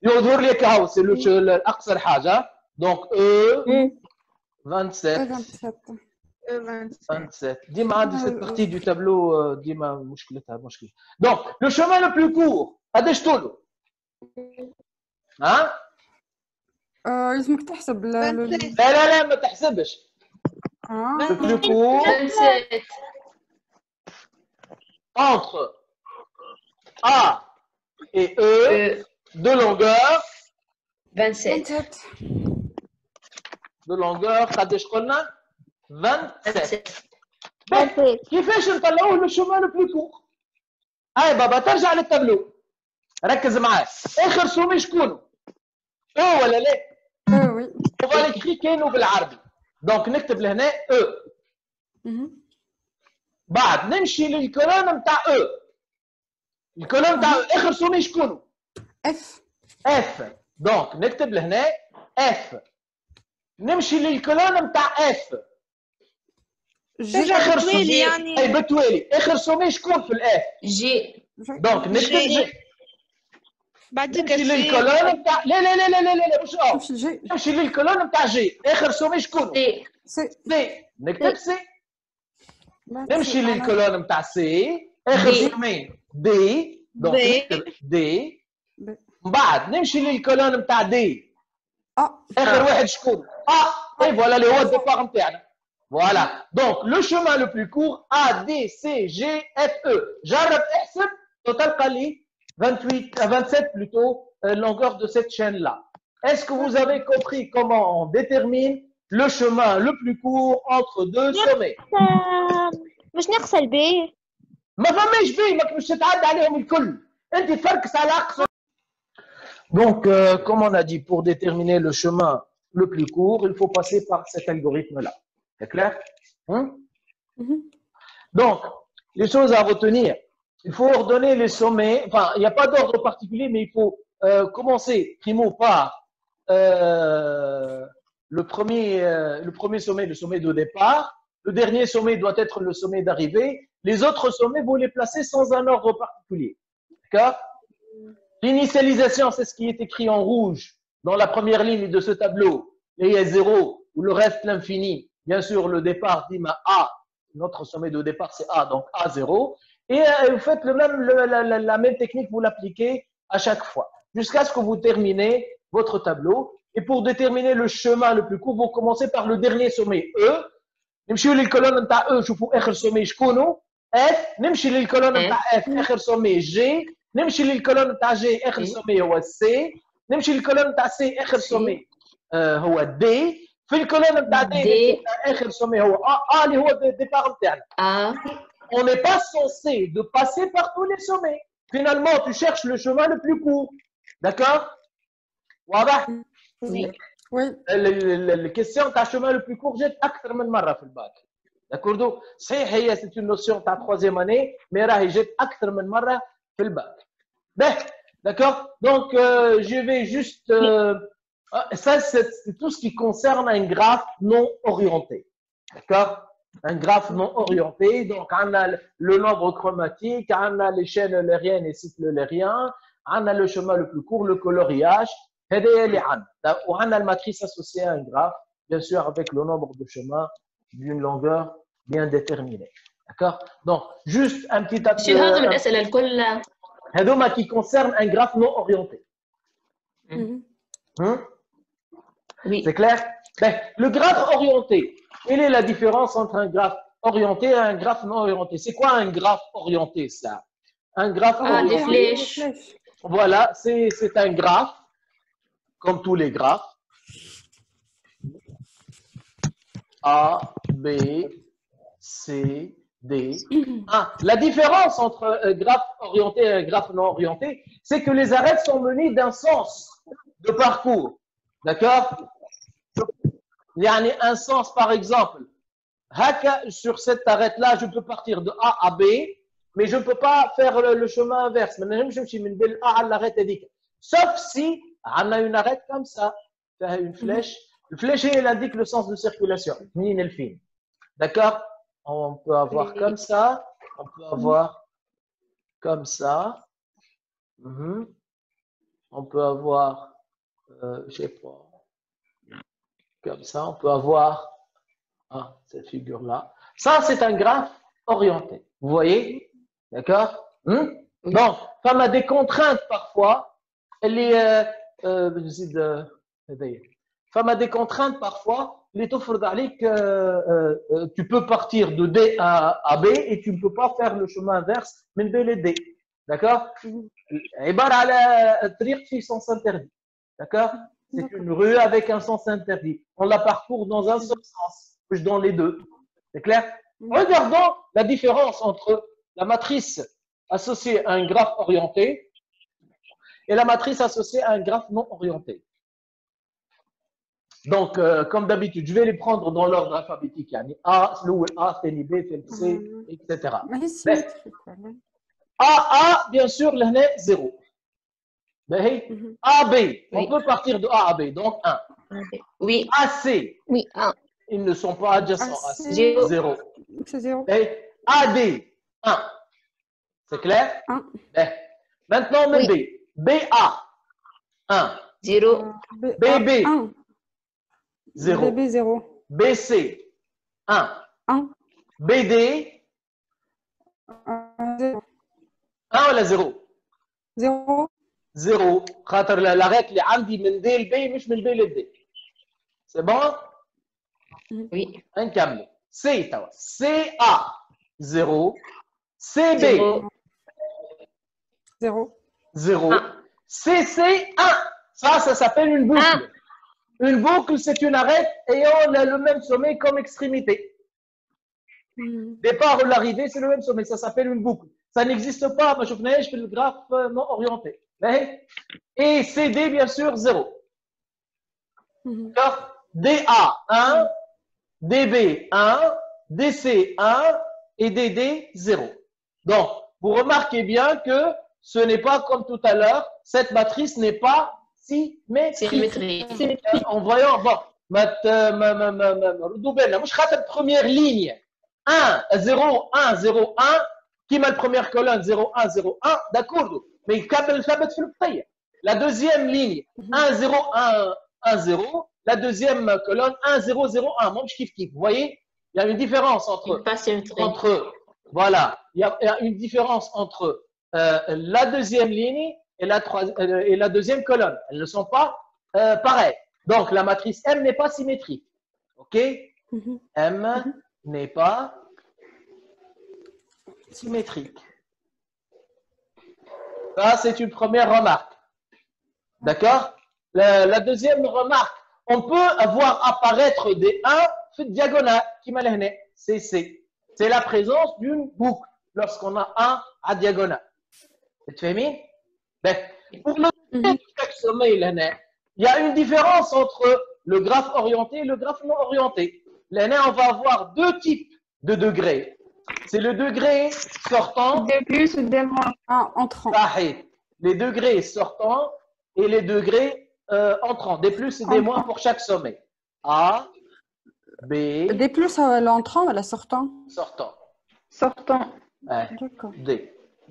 يظهر لك هاو سي الاقصر حاجه دونك E 27 27 ديما عندي cette partie du tableau ديما مشكلتها مشكله دونك لو chemin le plus court قداش طوله ها لازمك تحسب لا ما تحسبش le plus court 27 entre A et E de longueur 27 de longueur قداش قلنا 27 كيفاش نطلعوه لو chemin le plus court هاي بابا ترجع للتابلو ركز معايا اخر سومي شكون او ولا لا وي on va l'écrire كانوا بالعربي دونك نكتب لهنا او بعد نمشي للكولون نتاع او الكولون نتاع اخر سومي شكون اف دونك نكتب لهنا اف نمشي للكولون نتاع اف اخر سومي يعني اي بالتوالي اخر سومي شكون في الاف جي دونك نكتب جي بعديك نمشي للكولون نتاع لا مش نمشي للكولون نتاع جي اخر سومي شكون سي نكتب سي نمشي للكولون نتاع سي اخر سومي دي دونك نكتب دي من بعد نمشي للكولون نتاع دي اخر واحد شكون اي فوالا اللي هو الديبار نتاعنا فوالا دونك لو chemin le plus court A D C G F E جرب احسب تلقى لي 27 plutôt longueur de cette chaîne là. Est-ce que vous avez compris comment on détermine le chemin le plus court entre deux sommets? مش نغسل بيه ما فماش بيه مش تتعدى عليهم الكل انت تفركس على اقصى. Donc comme on a dit pour déterminer le chemin le plus court il faut passer par cet algorithme là. C'est clair? Donc les choses à retenir. Il faut ordonner les sommets, enfin, il n'y a pas d'ordre particulier, mais il faut commencer, primo, par le premier sommet, le sommet de départ. Le dernier sommet doit être le sommet d'arrivée. Les autres sommets, vous les placez sans un ordre particulier. D'accord? L'initialisation, c'est ce qui est écrit en rouge dans la première ligne de ce tableau. Et il y a 0, ou le reste l'infini. Bien sûr, le départ dit A. Notre sommet de départ, c'est A, donc A0. Et vous faites la même technique, vous l'appliquez à chaque fois, jusqu'à ce que vous terminez votre tableau. Et pour déterminer le chemin le plus court, vous commencez par le dernier sommet, E. نمشيو للكولون نتاع E, شوفوا آخر sommet شكونو F. نمشي للكولون نتاع F, آخر sommet G. نمشي للكولون نتاع G, آخر sommet هو C. نمشي للكولون نتاع C, آخر sommet هو D. في الكولون نتاع دي اخر سومي هو اللي هو الديبار نتاعنا. On n'est pas censé de passer par tous les sommets. Finalement, tu cherches le chemin le plus court. D'accord? واضح؟ Oui. الكيستيون تاع الشمال لو بلو كور جات اكثر من مره في الباك. داكوردو؟ صحيح هي سيت اون نوسيون تاع تخوازيام اني مي راهي جات اكثر من مره في الباك. باهي d'accord? Donc je vais juste ça c'est tout ce qui concerne un graphe non orienté. D'accord? Un graphe non orienté, donc on a le nombre chromatique, on a les chaînes eulériennes et cycles eulériens, on a le chemin le plus court, le coloriage. On a la matrice associée à un graphe, bien sûr avec le nombre de chemins d'une longueur bien déterminée. D'accord? Donc, juste un petit atelier qui concerne un graphe non orienté. Oui. C'est clair? Ben, le graphe orienté, quelle est la différence entre un graphe orienté et un graphe non orienté? C'est quoi un graphe orienté, ça? Un graphe orienté. Des flèches. Voilà, c'est un graphe, comme tous les graphes. A, B, C, D. La différence entre un graphe orienté et un graphe non orienté, c'est que les arêtes sont menées d'un sens de parcours. D'accord? Il y a un sens, par exemple. Sur cette arête-là, je peux partir de A à B, mais je ne peux pas faire le chemin inverse. Sauf si on a une arête comme ça, une flèche. Le flèche, elle indique le sens de circulation. D'accord? On peut avoir comme ça, on peut avoir comme ça. On peut avoir, je sais pas, comme ça. On peut avoir cette figure-là. Ça, c'est un graphe orienté. Vous voyez? D'accord? Donc, ça a des contraintes parfois. فما des contraintes parfois اللي تفرض عليك tu peux partir de D à B et tu ne peux pas faire le chemin inverse من B ل D. D'accord? عبارة على طريق فيه sens interdit. D'accord? C'est une rue avec un sens interdit. On la parcourt dans un seul sens, dans les deux. C'est clair? Regardons la différence entre la matrice associée à un graphe orienté et la matrice associée à un graphe non orienté. Donc, comme d'habitude, je vais les prendre dans l'ordre alphabétique. A, A, B, C, etc. A, bien sûr, le 0. A, B, on peut partir de A à B, donc 1. Oui. A, C. Oui, 1. Ils ne sont pas adjacents. A, C, 0. C'est 0. A, D, 1. C'est clair? 1. Maintenant, B. B, A, 1. 0. BB, 1. 0. BB, 0. BC, 1. 1. BD, 0. 1 ولا 0؟ 0. 0 خاطر l'arête اللي عندي من دي لبي مش من بي للدي. سي بون؟ Oui. نكمل. سي توا. سي A 0. سي B 0. 0. CC 1. Ça s'appelle une boucle. Une boucle, c'est une arête ayant le même sommet comme extrémité. Départ ou l'arrivée, c'est le même sommet. Ça s'appelle une boucle. Ça n'existe pas. Moi, je fais le graphe non orienté. Et CD, bien sûr, 0. D'accord? DA 1, DB 1, DC 1 et DD 0. Donc, vous remarquez bien que ce n'est pas comme tout à l'heure. Cette matrice n'est pas symétrique. En voyant, bon, première ligne 1, 0, 1, 0, 1, qui met la première colonne 0, 1, 0, 1, d'accord, mais il fait la deuxième ligne 1, 0, 1, 1, 0, la deuxième colonne 1, 0, 0, 1. Vous voyez, il y a une différence entre voilà, il y a une différence entre la deuxième ligne et la deuxième colonne. Elles ne sont pas pareilles. Donc, la matrice M n'est pas symétrique. OK? M n'est pas symétrique. Ça, c'est une première remarque. D'accord? La deuxième remarque, on peut avoir apparaître des 1 في diagonale qui m'a l'hné. C'est la présence d'une boucle lorsqu'on a 1 à diagonale. Vous comprenez? Pour le degré de chaque sommet, il y a une différence entre le graphe orienté et le graphe non orienté. Là, on va avoir deux types de degrés. C'est le degré sortant. Des plus ou des moins. Entrant. Les degrés sortants et les degrés entrants. Des plus et des moins pour chaque sommet. A, B. Des plus l'entrant ou la sortant? Sortant. Sortant. D'accord. D.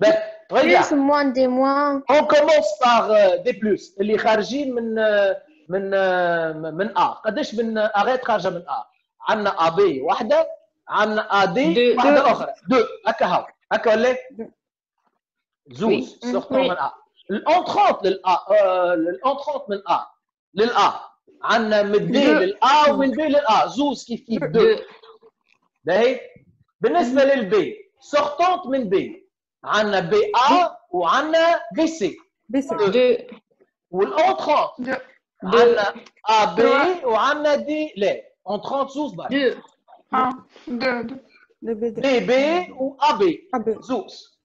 Ben, regarde. Plus ou moins des moins. On commence par des plus. اللي خارجين من A. قداش من أغات خارجة من A؟ عندنا AB واحدة، عندنا AD واحدة أخرى. 2 هكا هاو. هكا ولا؟ زوز sortant من A. الانترونت الانترونت من A للA. عندنا من B للA ومن B للA. زوز كيف 2. باهي؟ بالنسبة للB sortant من B. عندنا بي A وعندنا بي سي. بي سي. 2. والانترونت عندنا A B وعندنا دي لا. انترونت زوز بعد. 2. 2. دي بي و A B. زوز.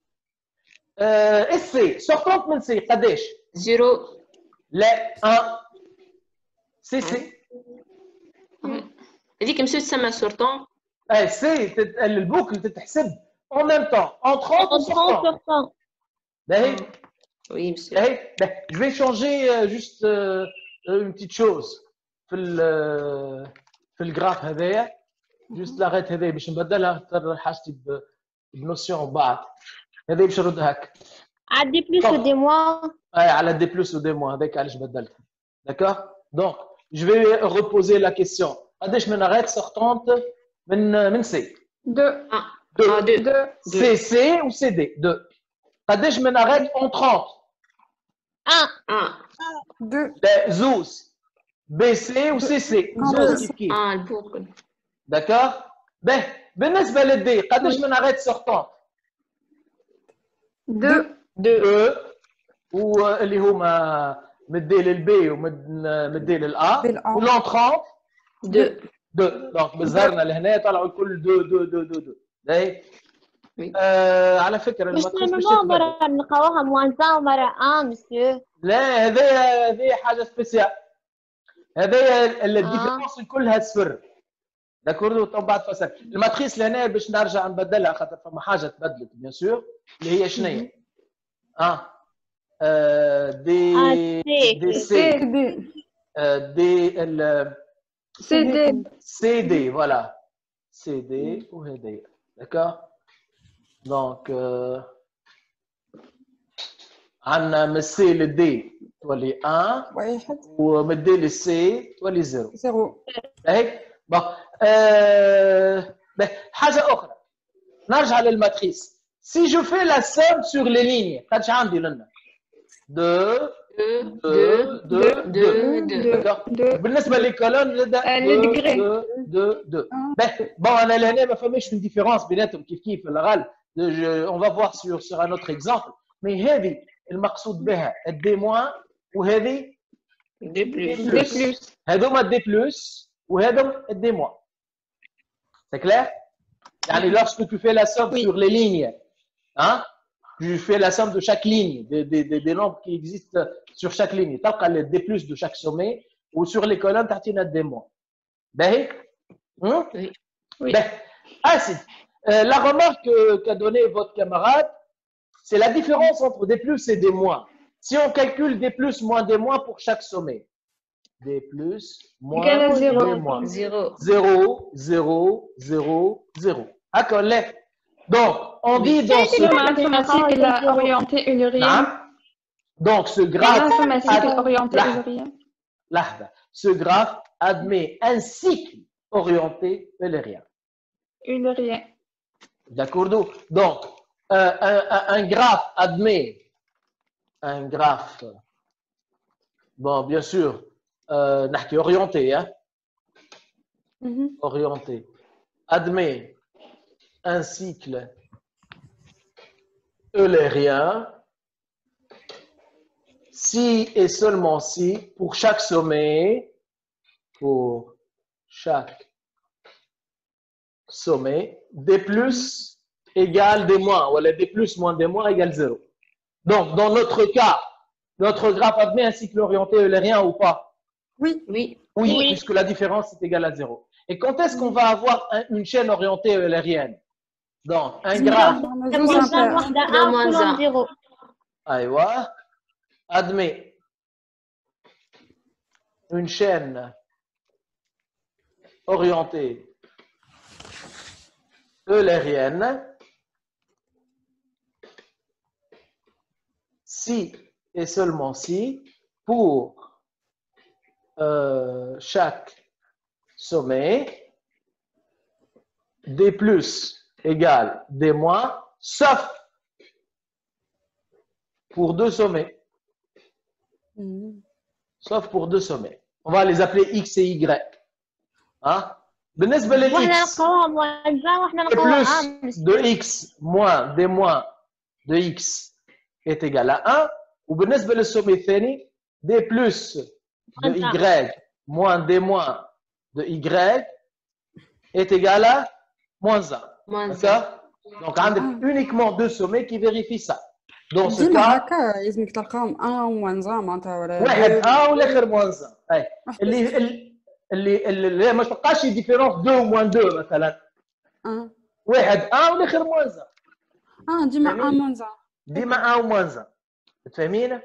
السي sortant من سي قداش؟ 0. لا 1. سي. هذيك مشات تسمى سورتون. اي سي البوكل تتحسب en même temps, entrant ou sortant. Oui, monsieur. Je vais changer juste une petite chose. في الجراف هذايا juste l'arrête هذايا باش نبدلها حاجتي بنوسيون بعض. هذايا باش نردها هكا. على دي بلوس ودي موان. اي على دي بلوس ودي موان هذاك علاش بدلتها. D'accord? Donc, je vais reposer la question. قداش من arrête sortante من سي؟ 2. 2. CC ou CD 2. قداش من arrête entrante؟ 1. 2. زوز. BC ou CC؟ زوز كيف كيف. البوكل. D'accord? بالنسبة للدي قداش من arrête sortante؟ 2. 2 واللي هما من دي للبي ومن دي للA والانترونت 2. 2. دونك بظهرنا لهنا طلعوا الكل 2. باهي. على فكره مش مرة نلقاوها موانزان ومرة مسيو. لا هذه حاجه سبيسيال. هذايا الديفيرونس كلها صفر. داكوردو تو بعد فصل الماتريس لهنا باش نرجع نبدلها خاطر فما حاجه تبدلت بيان سور اللي هي شنو هي؟ دي سي دي سي دي فوالا سي دي وهذايا. D'accord? Donc, عندنا من السي للدي تولي 1 ومن الدي للسي تولي 0. 0. هيك؟ بون حاجة أخرى نرجع للماتريس. Si je fais la somme sur les lignes قداش عندي لنا؟ 2 بالنسبة للكولون نبدأ 2. بون أنا لهنا ما فماش une différence بيناتهم كيف في الغالب. On va voir sur un autre exemple. Mais هذه المقصود بها الدي موان وهذه دي بلوس. هذوما الدي بلوس وهذوما الدي موان. C'est clair? يعني lorsque tu fais la somme sur les lignes, hein? Tu fais la somme de chaque ligne, des nombres qui existent sur chaque ligne. Tu as les D+ de chaque sommet ou sur les colonnes, tu as des mots. Oui. La remarque qu'a donnée votre camarade, c'est la différence entre des plus et des moins. Si on calcule des plus moins des moins pour chaque sommet. Des plus moins des moins. 0. 0, 0, 0, 0. D'accord, donc, on dit dans ce mathématique, il a orienté une rien. Donc, ce graphe. orienté une rien. Ce graphe admet un cycle orienté eulérien. Une rien. D'accord? Donc, un graphe admet un graphe. Bon, bien sûr, orienté, hein? Orienté. Admet un cycle eulérien si et seulement si pour chaque sommet pour chaque sommet, des plus égale des moins, ou des plus moins des moins égale 0. Donc, dans notre cas, notre graphe admet un cycle orienté eulérien ou pas? Oui. Oui. Oui, puisque la différence est égale à 0. Et quand est-ce qu'on va avoir une chaîne orientée eulérienne? Donc, un graphe. Aïwa, admet une chaîne orientée eulérienne si et seulement si pour chaque sommet des plus égale des moins, sauf pour deux sommets. Sauf pour deux sommets. On va les appeler X et Y. Hein? بالنسبة للX, plus de X moins des moins de X est égal à 1. وبالنسبة للسومي الثاني, des plus de Y moins des moins de Y est égal à moins 1. D'accord? Donc, on a uniquement deux sommets qui vérifient ça. Dans ce cas, لازمك تلقاهم 1 و 1 معناتها ولا واحد 1 والاخر موان 1. اللي ما تلقاش ديفيرونس 2 وموان 2 مثلا. واحد 1 والاخر موان 1. ديما 1 موان 1. ديما 1 وموان 1. متفاهمين؟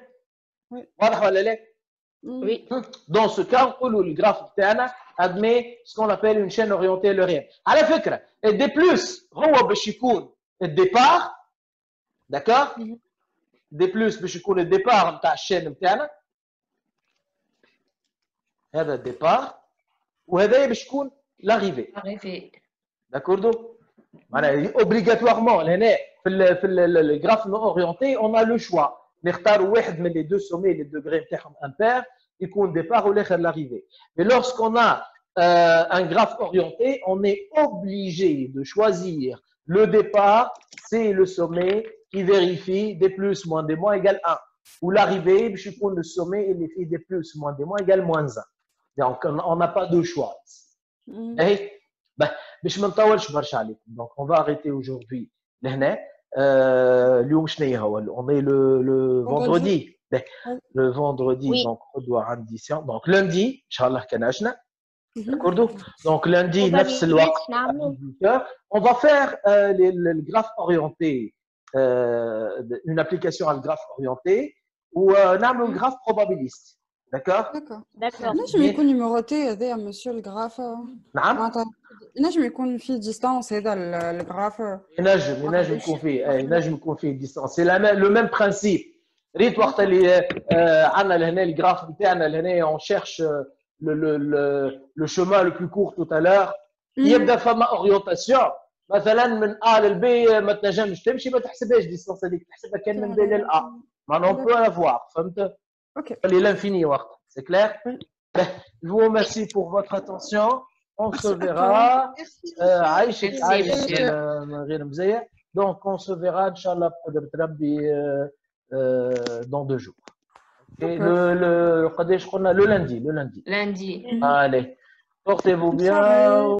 واضح ولا لا؟ Oui. Dans ce cas, نقولوا الجراف بتاعنا admet ce qu'on appelle une chaîne orientée eulérienne. على فكرة الدي بلس هو باش يكون الديبار. d'accord؟ دي بلس باش يكون الديبار نتاع الشين نتاعنا. هذا الديبار وهذا باش يكون لاريفي. داكوردو؟ معناها اوبليغاتوارمون هنا في الجراف نو اورينتي اون ا لو شوا نختاروا واحد من لي دو سومي لي دوغري نتاعهم امبير يكون ديبار والاخر لاريفي. Mais lorsqu'on a un graphe orienté, on est obligé de choisir le départ, c'est le sommet qui vérifie des plus moins des moins égale 1. Ou l'arrivée, je prends le sommet et les filles des plus moins des moins égale moins 1. Donc, on n'a pas de choix. باش ما نطولش برشا عليكم. Donc, on va arrêter aujourd'hui لهنا. اليوم شنو هو؟ On est le vendredi. Le vendredi, donc غدوة عندي séance. Donc, lundi, Inch'Allah كان عشنا. D'accord? Donc, lundi, 9 الوقت. On va faire le graphe orienté. Une application à le graphe orienté ou un graphe probabiliste. D'accord? D'accord. نجم يكون numéroté هذا monsieur le graphe. نعم. نجم يكون فيه distance هذا الجراف. ينجم يكون فيه distance. C'est le même principe. ريت وقت اللي عندنا لهنا الجراف نتاعنا لهنا on cherche le chemin le plus court tout à l'heure. يبدا فما orientation. مثلا من A لل B ما تنجمش تمشي ما تحسبهاش ديستانس هذيك تحسبها كان من B لل A. معناها on peut la voir. فهمت؟ OK. L'infini وقت. C'est clair? Je vous remercie pour votre attention. On se verra. Donc, on se verra, Inch'Allah, dans 2 jours. Et le lundi. Lundi. Allez, portez-vous bien.